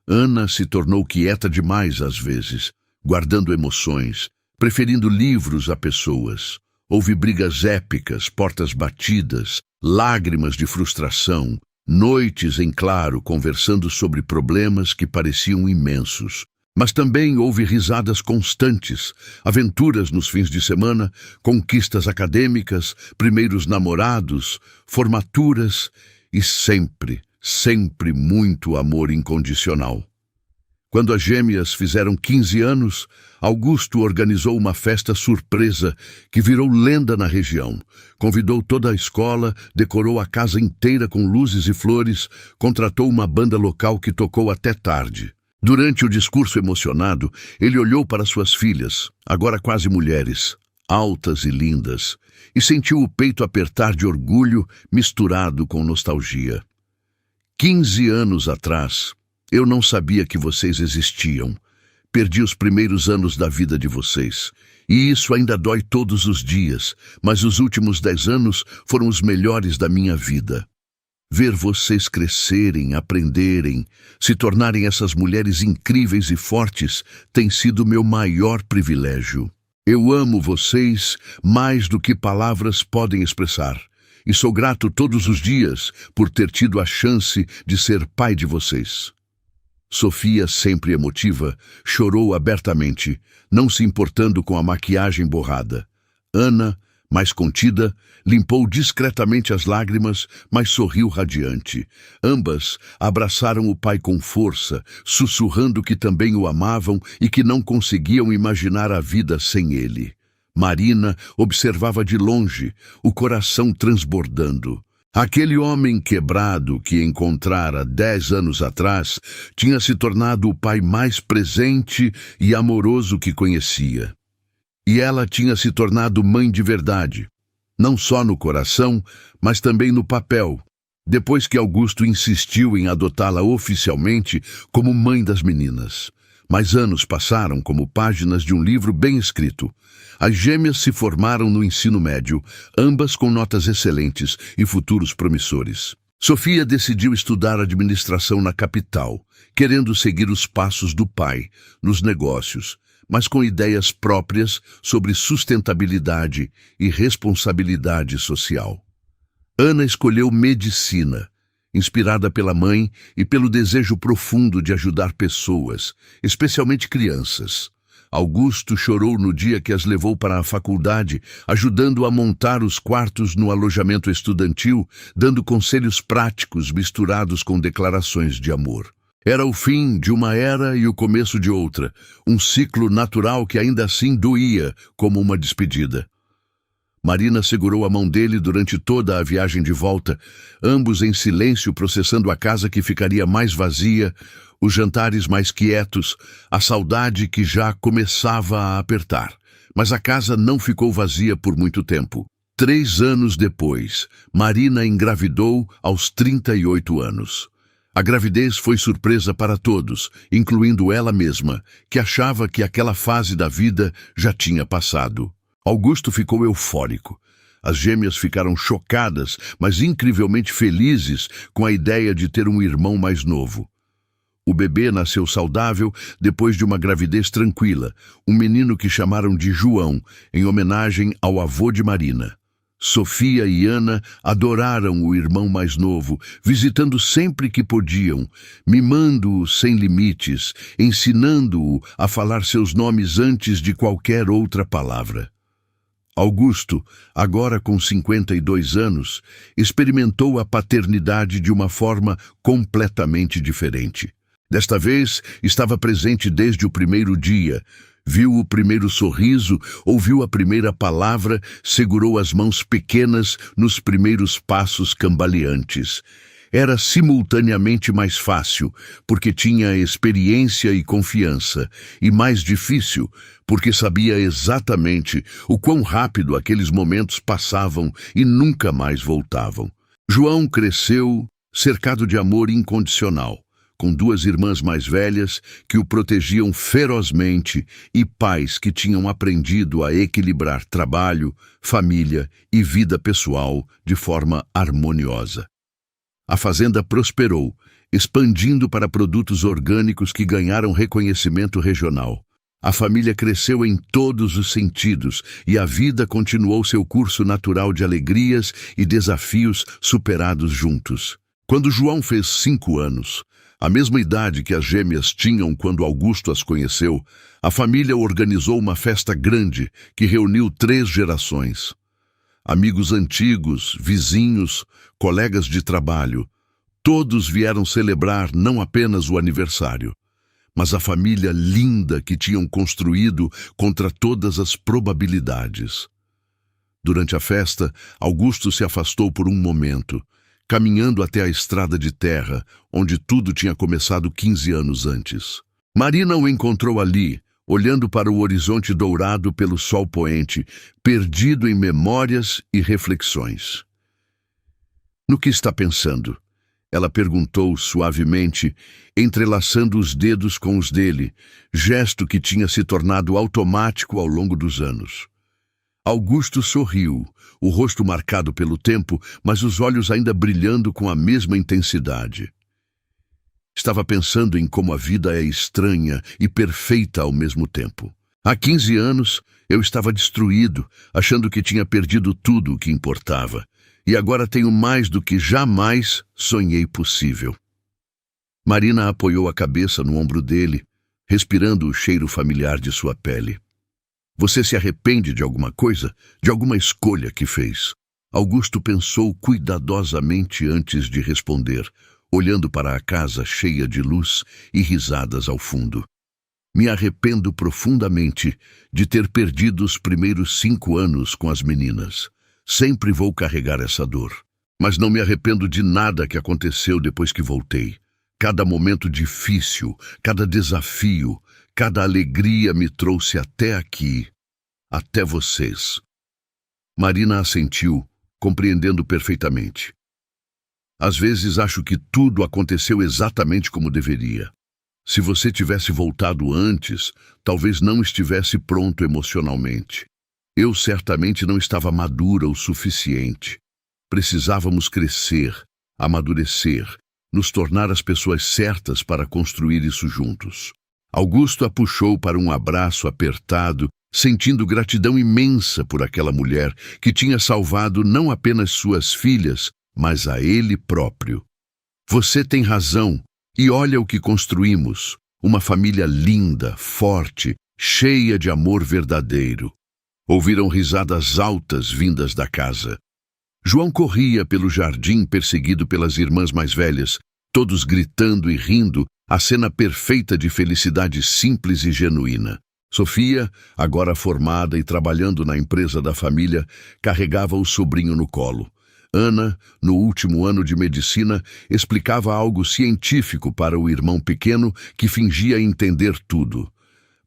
A: Ana se tornou quieta demais às vezes, guardando emoções, preferindo livros a pessoas. Houve brigas épicas, portas batidas, lágrimas de frustração, noites em claro conversando sobre problemas que pareciam imensos. Mas também houve risadas constantes, aventuras nos fins de semana, conquistas acadêmicas, primeiros namorados, formaturas e sempre, sempre muito amor incondicional. Quando as gêmeas fizeram 15 anos, Augusto organizou uma festa surpresa que virou lenda na região. Convidou toda a escola, decorou a casa inteira com luzes e flores, contratou uma banda local que tocou até tarde. Durante o discurso emocionado, ele olhou para suas filhas, agora quase mulheres, altas e lindas, e sentiu o peito apertar de orgulho misturado com nostalgia. 15 anos atrás, eu não sabia que vocês existiam. Perdi os primeiros anos da vida de vocês. E isso ainda dói todos os dias, mas os últimos 10 anos foram os melhores da minha vida. Ver vocês crescerem, aprenderem, se tornarem essas mulheres incríveis e fortes tem sido meu maior privilégio. Eu amo vocês mais do que palavras podem expressar. E sou grato todos os dias por ter tido a chance de ser pai de vocês. Sofia, sempre emotiva, chorou abertamente, não se importando com a maquiagem borrada. Ana, mais contida, limpou discretamente as lágrimas, mas sorriu radiante. Ambas abraçaram o pai com força, sussurrando que também o amavam e que não conseguiam imaginar a vida sem ele. Marina observava de longe, o coração transbordando. Aquele homem quebrado que encontrara 10 anos atrás tinha se tornado o pai mais presente e amoroso que conhecia. E ela tinha se tornado mãe de verdade, não só no coração, mas também no papel, depois que Augusto insistiu em adotá-la oficialmente como mãe das meninas. Mas anos passaram como páginas de um livro bem escrito. As gêmeas se formaram no ensino médio, ambas com notas excelentes e futuros promissores. Sofia decidiu estudar administração na capital, querendo seguir os passos do pai nos negócios, mas com ideias próprias sobre sustentabilidade e responsabilidade social. Ana escolheu medicina, inspirada pela mãe e pelo desejo profundo de ajudar pessoas, especialmente crianças. Augusto chorou no dia que as levou para a faculdade, ajudando a montar os quartos no alojamento estudantil, dando conselhos práticos misturados com declarações de amor. Era o fim de uma era e o começo de outra, um ciclo natural que ainda assim doía como uma despedida. Marina segurou a mão dele durante toda a viagem de volta, ambos em silêncio processando a casa que ficaria mais vazia, os jantares mais quietos, a saudade que já começava a apertar. Mas a casa não ficou vazia por muito tempo. 3 anos depois, Marina engravidou aos 38 anos. A gravidez foi surpresa para todos, incluindo ela mesma, que achava que aquela fase da vida já tinha passado. Augusto ficou eufórico. As gêmeas ficaram chocadas, mas incrivelmente felizes com a ideia de ter um irmão mais novo. O bebê nasceu saudável depois de uma gravidez tranquila, um menino que chamaram de João, em homenagem ao avô de Marina. Sofia e Ana adoraram o irmão mais novo, visitando sempre que podiam, mimando-o sem limites, ensinando-o a falar seus nomes antes de qualquer outra palavra. Augusto, agora com 52 anos, experimentou a paternidade de uma forma completamente diferente. Desta vez, estava presente desde o primeiro dia, viu o primeiro sorriso, ouviu a primeira palavra, segurou as mãos pequenas nos primeiros passos cambaleantes. Era simultaneamente mais fácil, porque tinha experiência e confiança, e mais difícil, porque sabia exatamente o quão rápido aqueles momentos passavam e nunca mais voltavam. João cresceu, cercado de amor incondicional, com duas irmãs mais velhas que o protegiam ferozmente e pais que tinham aprendido a equilibrar trabalho, família e vida pessoal de forma harmoniosa. A fazenda prosperou, expandindo para produtos orgânicos que ganharam reconhecimento regional. A família cresceu em todos os sentidos e a vida continuou seu curso natural de alegrias e desafios superados juntos. Quando João fez 5 anos, a mesma idade que as gêmeas tinham quando Augusto as conheceu, a família organizou uma festa grande que reuniu 3 gerações. Amigos antigos, vizinhos, colegas de trabalho, todos vieram celebrar não apenas o aniversário, mas a família linda que tinham construído contra todas as probabilidades. Durante a festa, Augusto se afastou por um momento, caminhando até a estrada de terra, onde tudo tinha começado 15 anos antes. Marina o encontrou ali, olhando para o horizonte dourado pelo sol poente, perdido em memórias e reflexões. "No que está pensando?" Ela perguntou suavemente, entrelaçando os dedos com os dele, gesto que tinha se tornado automático ao longo dos anos. Augusto sorriu, o rosto marcado pelo tempo, mas os olhos ainda brilhando com a mesma intensidade. Estava pensando em como a vida é estranha e perfeita ao mesmo tempo. Há 15 anos, eu estava destruído, achando que tinha perdido tudo o que importava. E agora tenho mais do que jamais sonhei possível. Marina apoiou a cabeça no ombro dele, respirando o cheiro familiar de sua pele. "Você se arrepende de alguma coisa? De alguma escolha que fez?" Augusto pensou cuidadosamente antes de responder, olhando para a casa cheia de luz e risadas ao fundo. "Me arrependo profundamente de ter perdido os primeiros 5 anos com as meninas. Sempre vou carregar essa dor. Mas não me arrependo de nada que aconteceu depois que voltei. Cada momento difícil, cada desafio, cada alegria me trouxe até aqui, até vocês." Marina assentiu, compreendendo perfeitamente. "Às vezes acho que tudo aconteceu exatamente como deveria. Se você tivesse voltado antes, talvez não estivesse pronto emocionalmente. Eu certamente não estava madura o suficiente. Precisávamos crescer, amadurecer, nos tornar as pessoas certas para construir isso juntos." Augusto a puxou para um abraço apertado, sentindo gratidão imensa por aquela mulher que tinha salvado não apenas suas filhas, mas a ele próprio. "Você tem razão, e olha o que construímos. Uma família linda, forte, cheia de amor verdadeiro." Ouviram risadas altas vindas da casa. João corria pelo jardim perseguido pelas irmãs mais velhas, todos gritando e rindo, a cena perfeita de felicidade simples e genuína. Sofia, agora formada e trabalhando na empresa da família, carregava o sobrinho no colo. Ana, no último ano de medicina, explicava algo científico para o irmão pequeno que fingia entender tudo.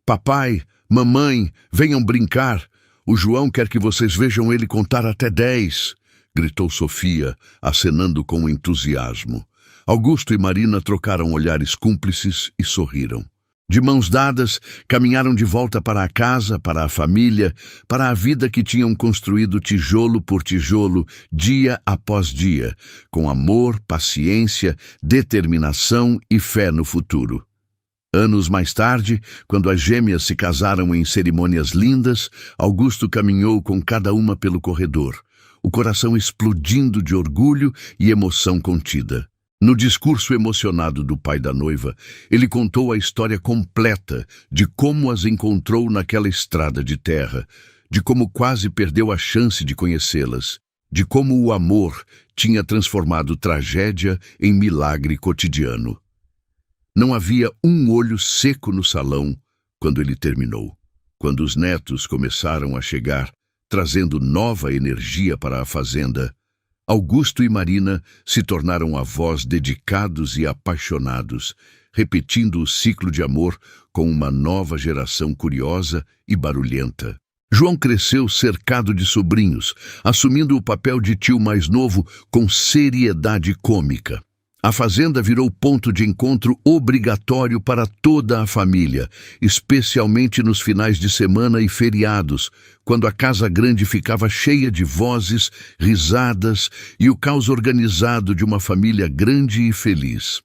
A: "Papai, mamãe, venham brincar. O João quer que vocês vejam ele contar até 10, gritou Sofia, acenando com entusiasmo. Augusto e Marina trocaram olhares cúmplices e sorriram. De mãos dadas, caminharam de volta para a casa, para a família, para a vida que tinham construído tijolo por tijolo, dia após dia, com amor, paciência, determinação e fé no futuro. Anos mais tarde, quando as gêmeas se casaram em cerimônias lindas, Augusto caminhou com cada uma pelo corredor, o coração explodindo de orgulho e emoção contida. No discurso emocionado do pai da noiva, ele contou a história completa de como as encontrou naquela estrada de terra, de como quase perdeu a chance de conhecê-las, de como o amor tinha transformado tragédia em milagre cotidiano. Não havia um olho seco no salão quando ele terminou. Quando os netos começaram a chegar, trazendo nova energia para a fazenda, Augusto e Marina se tornaram avós dedicados e apaixonados, repetindo o ciclo de amor com uma nova geração curiosa e barulhenta. João cresceu cercado de sobrinhos, assumindo o papel de tio mais novo com seriedade cômica. A fazenda virou ponto de encontro obrigatório para toda a família, especialmente nos finais de semana e feriados, quando a casa grande ficava cheia de vozes, risadas e o caos organizado de uma família grande e feliz.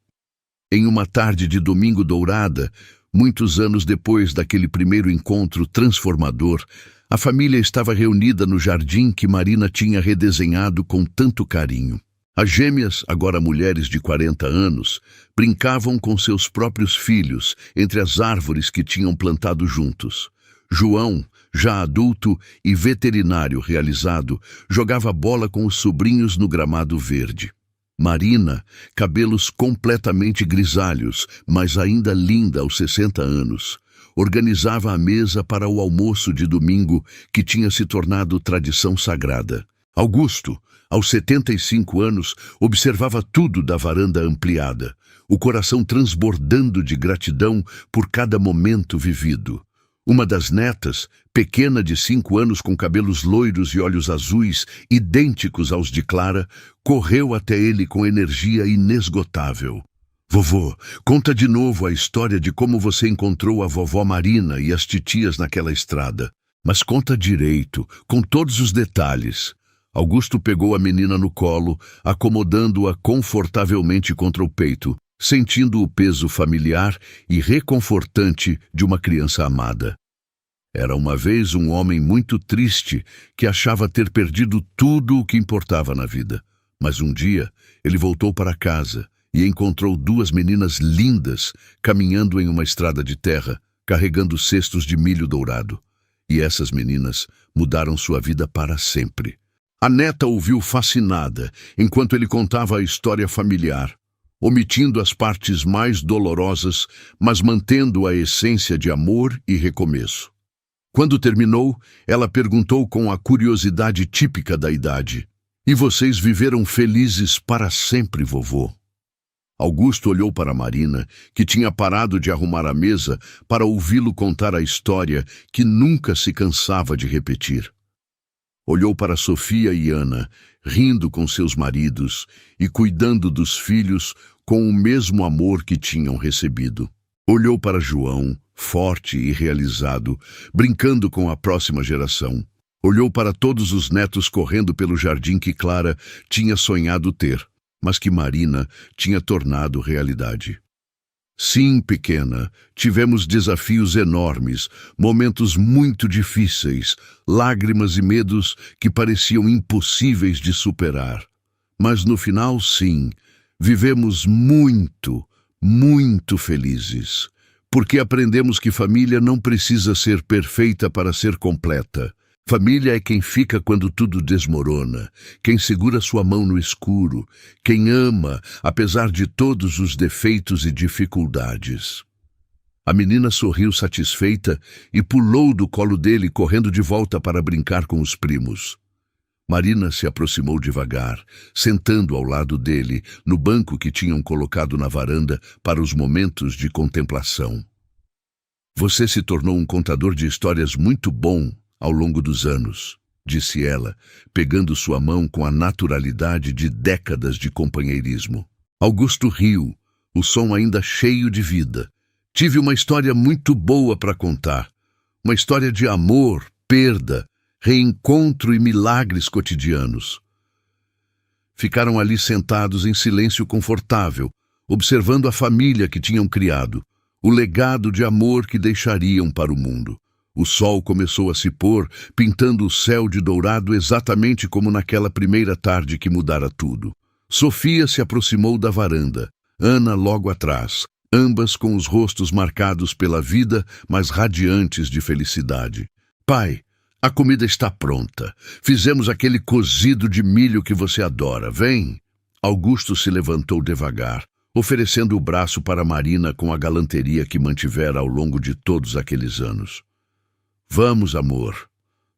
A: Em uma tarde de domingo dourada, muitos anos depois daquele primeiro encontro transformador, a família estava reunida no jardim que Marina tinha redesenhado com tanto carinho. As gêmeas, agora mulheres de 40 anos, brincavam com seus próprios filhos entre as árvores que tinham plantado juntos. João, já adulto e veterinário realizado, jogava bola com os sobrinhos no gramado verde. Marina, cabelos completamente grisalhos, mas ainda linda aos 60 anos, organizava a mesa para o almoço de domingo que tinha se tornado tradição sagrada. Augusto, aos 75 anos, observava tudo da varanda ampliada, o coração transbordando de gratidão por cada momento vivido. Uma das netas, pequena de 5 anos com cabelos loiros e olhos azuis, idênticos aos de Clara, correu até ele com energia inesgotável. Vovô, conta de novo a história de como você encontrou a vovó Marina e as titias naquela estrada. Mas conta direito, com todos os detalhes. Augusto pegou a menina no colo, acomodando-a confortavelmente contra o peito, sentindo o peso familiar e reconfortante de uma criança amada. Era uma vez um homem muito triste que achava ter perdido tudo o que importava na vida. Mas um dia ele voltou para casa e encontrou 2 meninas lindas caminhando em uma estrada de terra, carregando cestos de milho dourado. E essas meninas mudaram sua vida para sempre. A neta ouviu fascinada enquanto ele contava a história familiar, omitindo as partes mais dolorosas, mas mantendo a essência de amor e recomeço. Quando terminou, ela perguntou com a curiosidade típica da idade: "E vocês viveram felizes para sempre, vovô?" Augusto olhou para Marina, que tinha parado de arrumar a mesa para ouvi-lo contar a história que nunca se cansava de repetir. Olhou para Sofia e Ana, rindo com seus maridos e cuidando dos filhos com o mesmo amor que tinham recebido. Olhou para João, forte e realizado, brincando com a próxima geração. Olhou para todos os netos correndo pelo jardim que Clara tinha sonhado ter, mas que Marina tinha tornado realidade. Sim, pequena, tivemos desafios enormes, momentos muito difíceis, lágrimas e medos que pareciam impossíveis de superar. Mas no final, sim, vivemos muito, muito felizes, porque aprendemos que família não precisa ser perfeita para ser completa. Família é quem fica quando tudo desmorona, quem segura sua mão no escuro, quem ama, apesar de todos os defeitos e dificuldades. A menina sorriu satisfeita e pulou do colo dele, correndo de volta para brincar com os primos. Marina se aproximou devagar, sentando ao lado dele, no banco que tinham colocado na varanda para os momentos de contemplação. "Você se tornou um contador de histórias muito bom ao longo dos anos", disse ela, pegando sua mão com a naturalidade de décadas de companheirismo. Augusto riu, o som ainda cheio de vida. "Tive uma história muito boa para contar. Uma história de amor, perda, reencontro e milagres cotidianos." Ficaram ali sentados em silêncio confortável, observando a família que tinham criado, o legado de amor que deixariam para o mundo. O sol começou a se pôr, pintando o céu de dourado exatamente como naquela primeira tarde que mudara tudo. Sofia se aproximou da varanda, Ana logo atrás, ambas com os rostos marcados pela vida, mas radiantes de felicidade. "Pai, a comida está pronta. Fizemos aquele cozido de milho que você adora. Vem." Augusto se levantou devagar, oferecendo o braço para Marina com a galanteria que mantivera ao longo de todos aqueles anos. "Vamos, amor.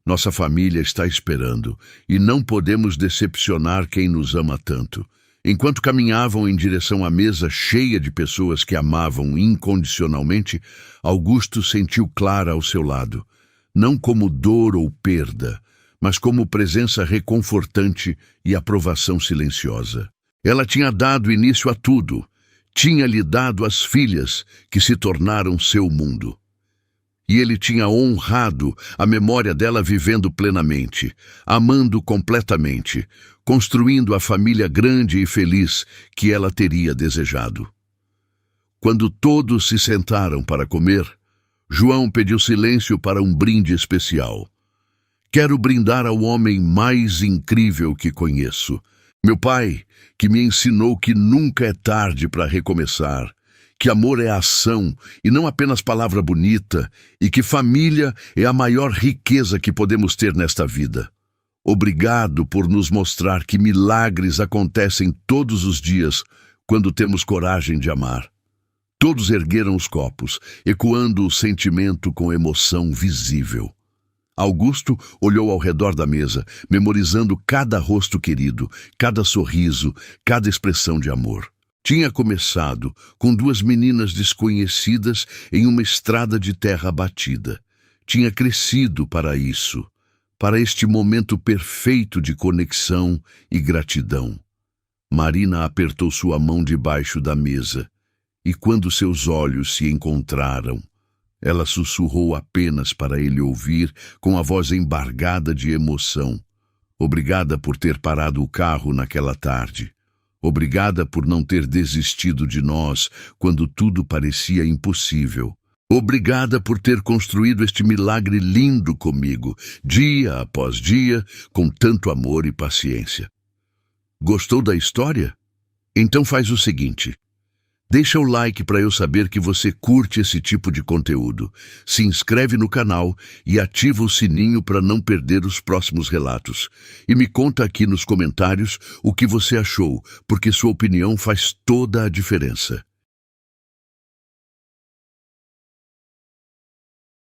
A: Nossa família está esperando e não podemos decepcionar quem nos ama tanto." Enquanto caminhavam em direção à mesa cheia de pessoas que amavam incondicionalmente, Augusto sentiu Clara ao seu lado, não como dor ou perda, mas como presença reconfortante e aprovação silenciosa. Ela tinha dado início a tudo. Tinha-lhe dado as filhas, que se tornaram seu mundo. E ele tinha honrado a memória dela vivendo plenamente, amando completamente, construindo a família grande e feliz que ela teria desejado. Quando todos se sentaram para comer, João pediu silêncio para um brinde especial. Quero brindar ao homem mais incrível que conheço. Meu pai, que me ensinou que nunca é tarde para recomeçar, que amor é ação e não apenas palavra bonita, e que família é a maior riqueza que podemos ter nesta vida. Obrigado por nos mostrar que milagres acontecem todos os dias quando temos coragem de amar. Todos ergueram os copos, ecoando o sentimento com emoção visível. Augusto olhou ao redor da mesa, memorizando cada rosto querido, cada sorriso, cada expressão de amor. Tinha começado com duas meninas desconhecidas em uma estrada de terra batida. Tinha crescido para isso, para este momento perfeito de conexão e gratidão. Marina apertou sua mão debaixo da mesa, e quando seus olhos se encontraram, ela sussurrou apenas para ele ouvir, com a voz embargada de emoção. Obrigada por ter parado o carro naquela tarde. Obrigada por não ter desistido de nós quando tudo parecia impossível. Obrigada por ter construído este milagre lindo comigo, dia após dia, com tanto amor e paciência. Gostou da história? Então faz o seguinte. Deixa o like para eu saber que você curte esse tipo de conteúdo. Se inscreve no canal e ativa o sininho para não perder os próximos relatos. E me conta aqui nos comentários o que você achou, porque sua opinião faz toda a diferença.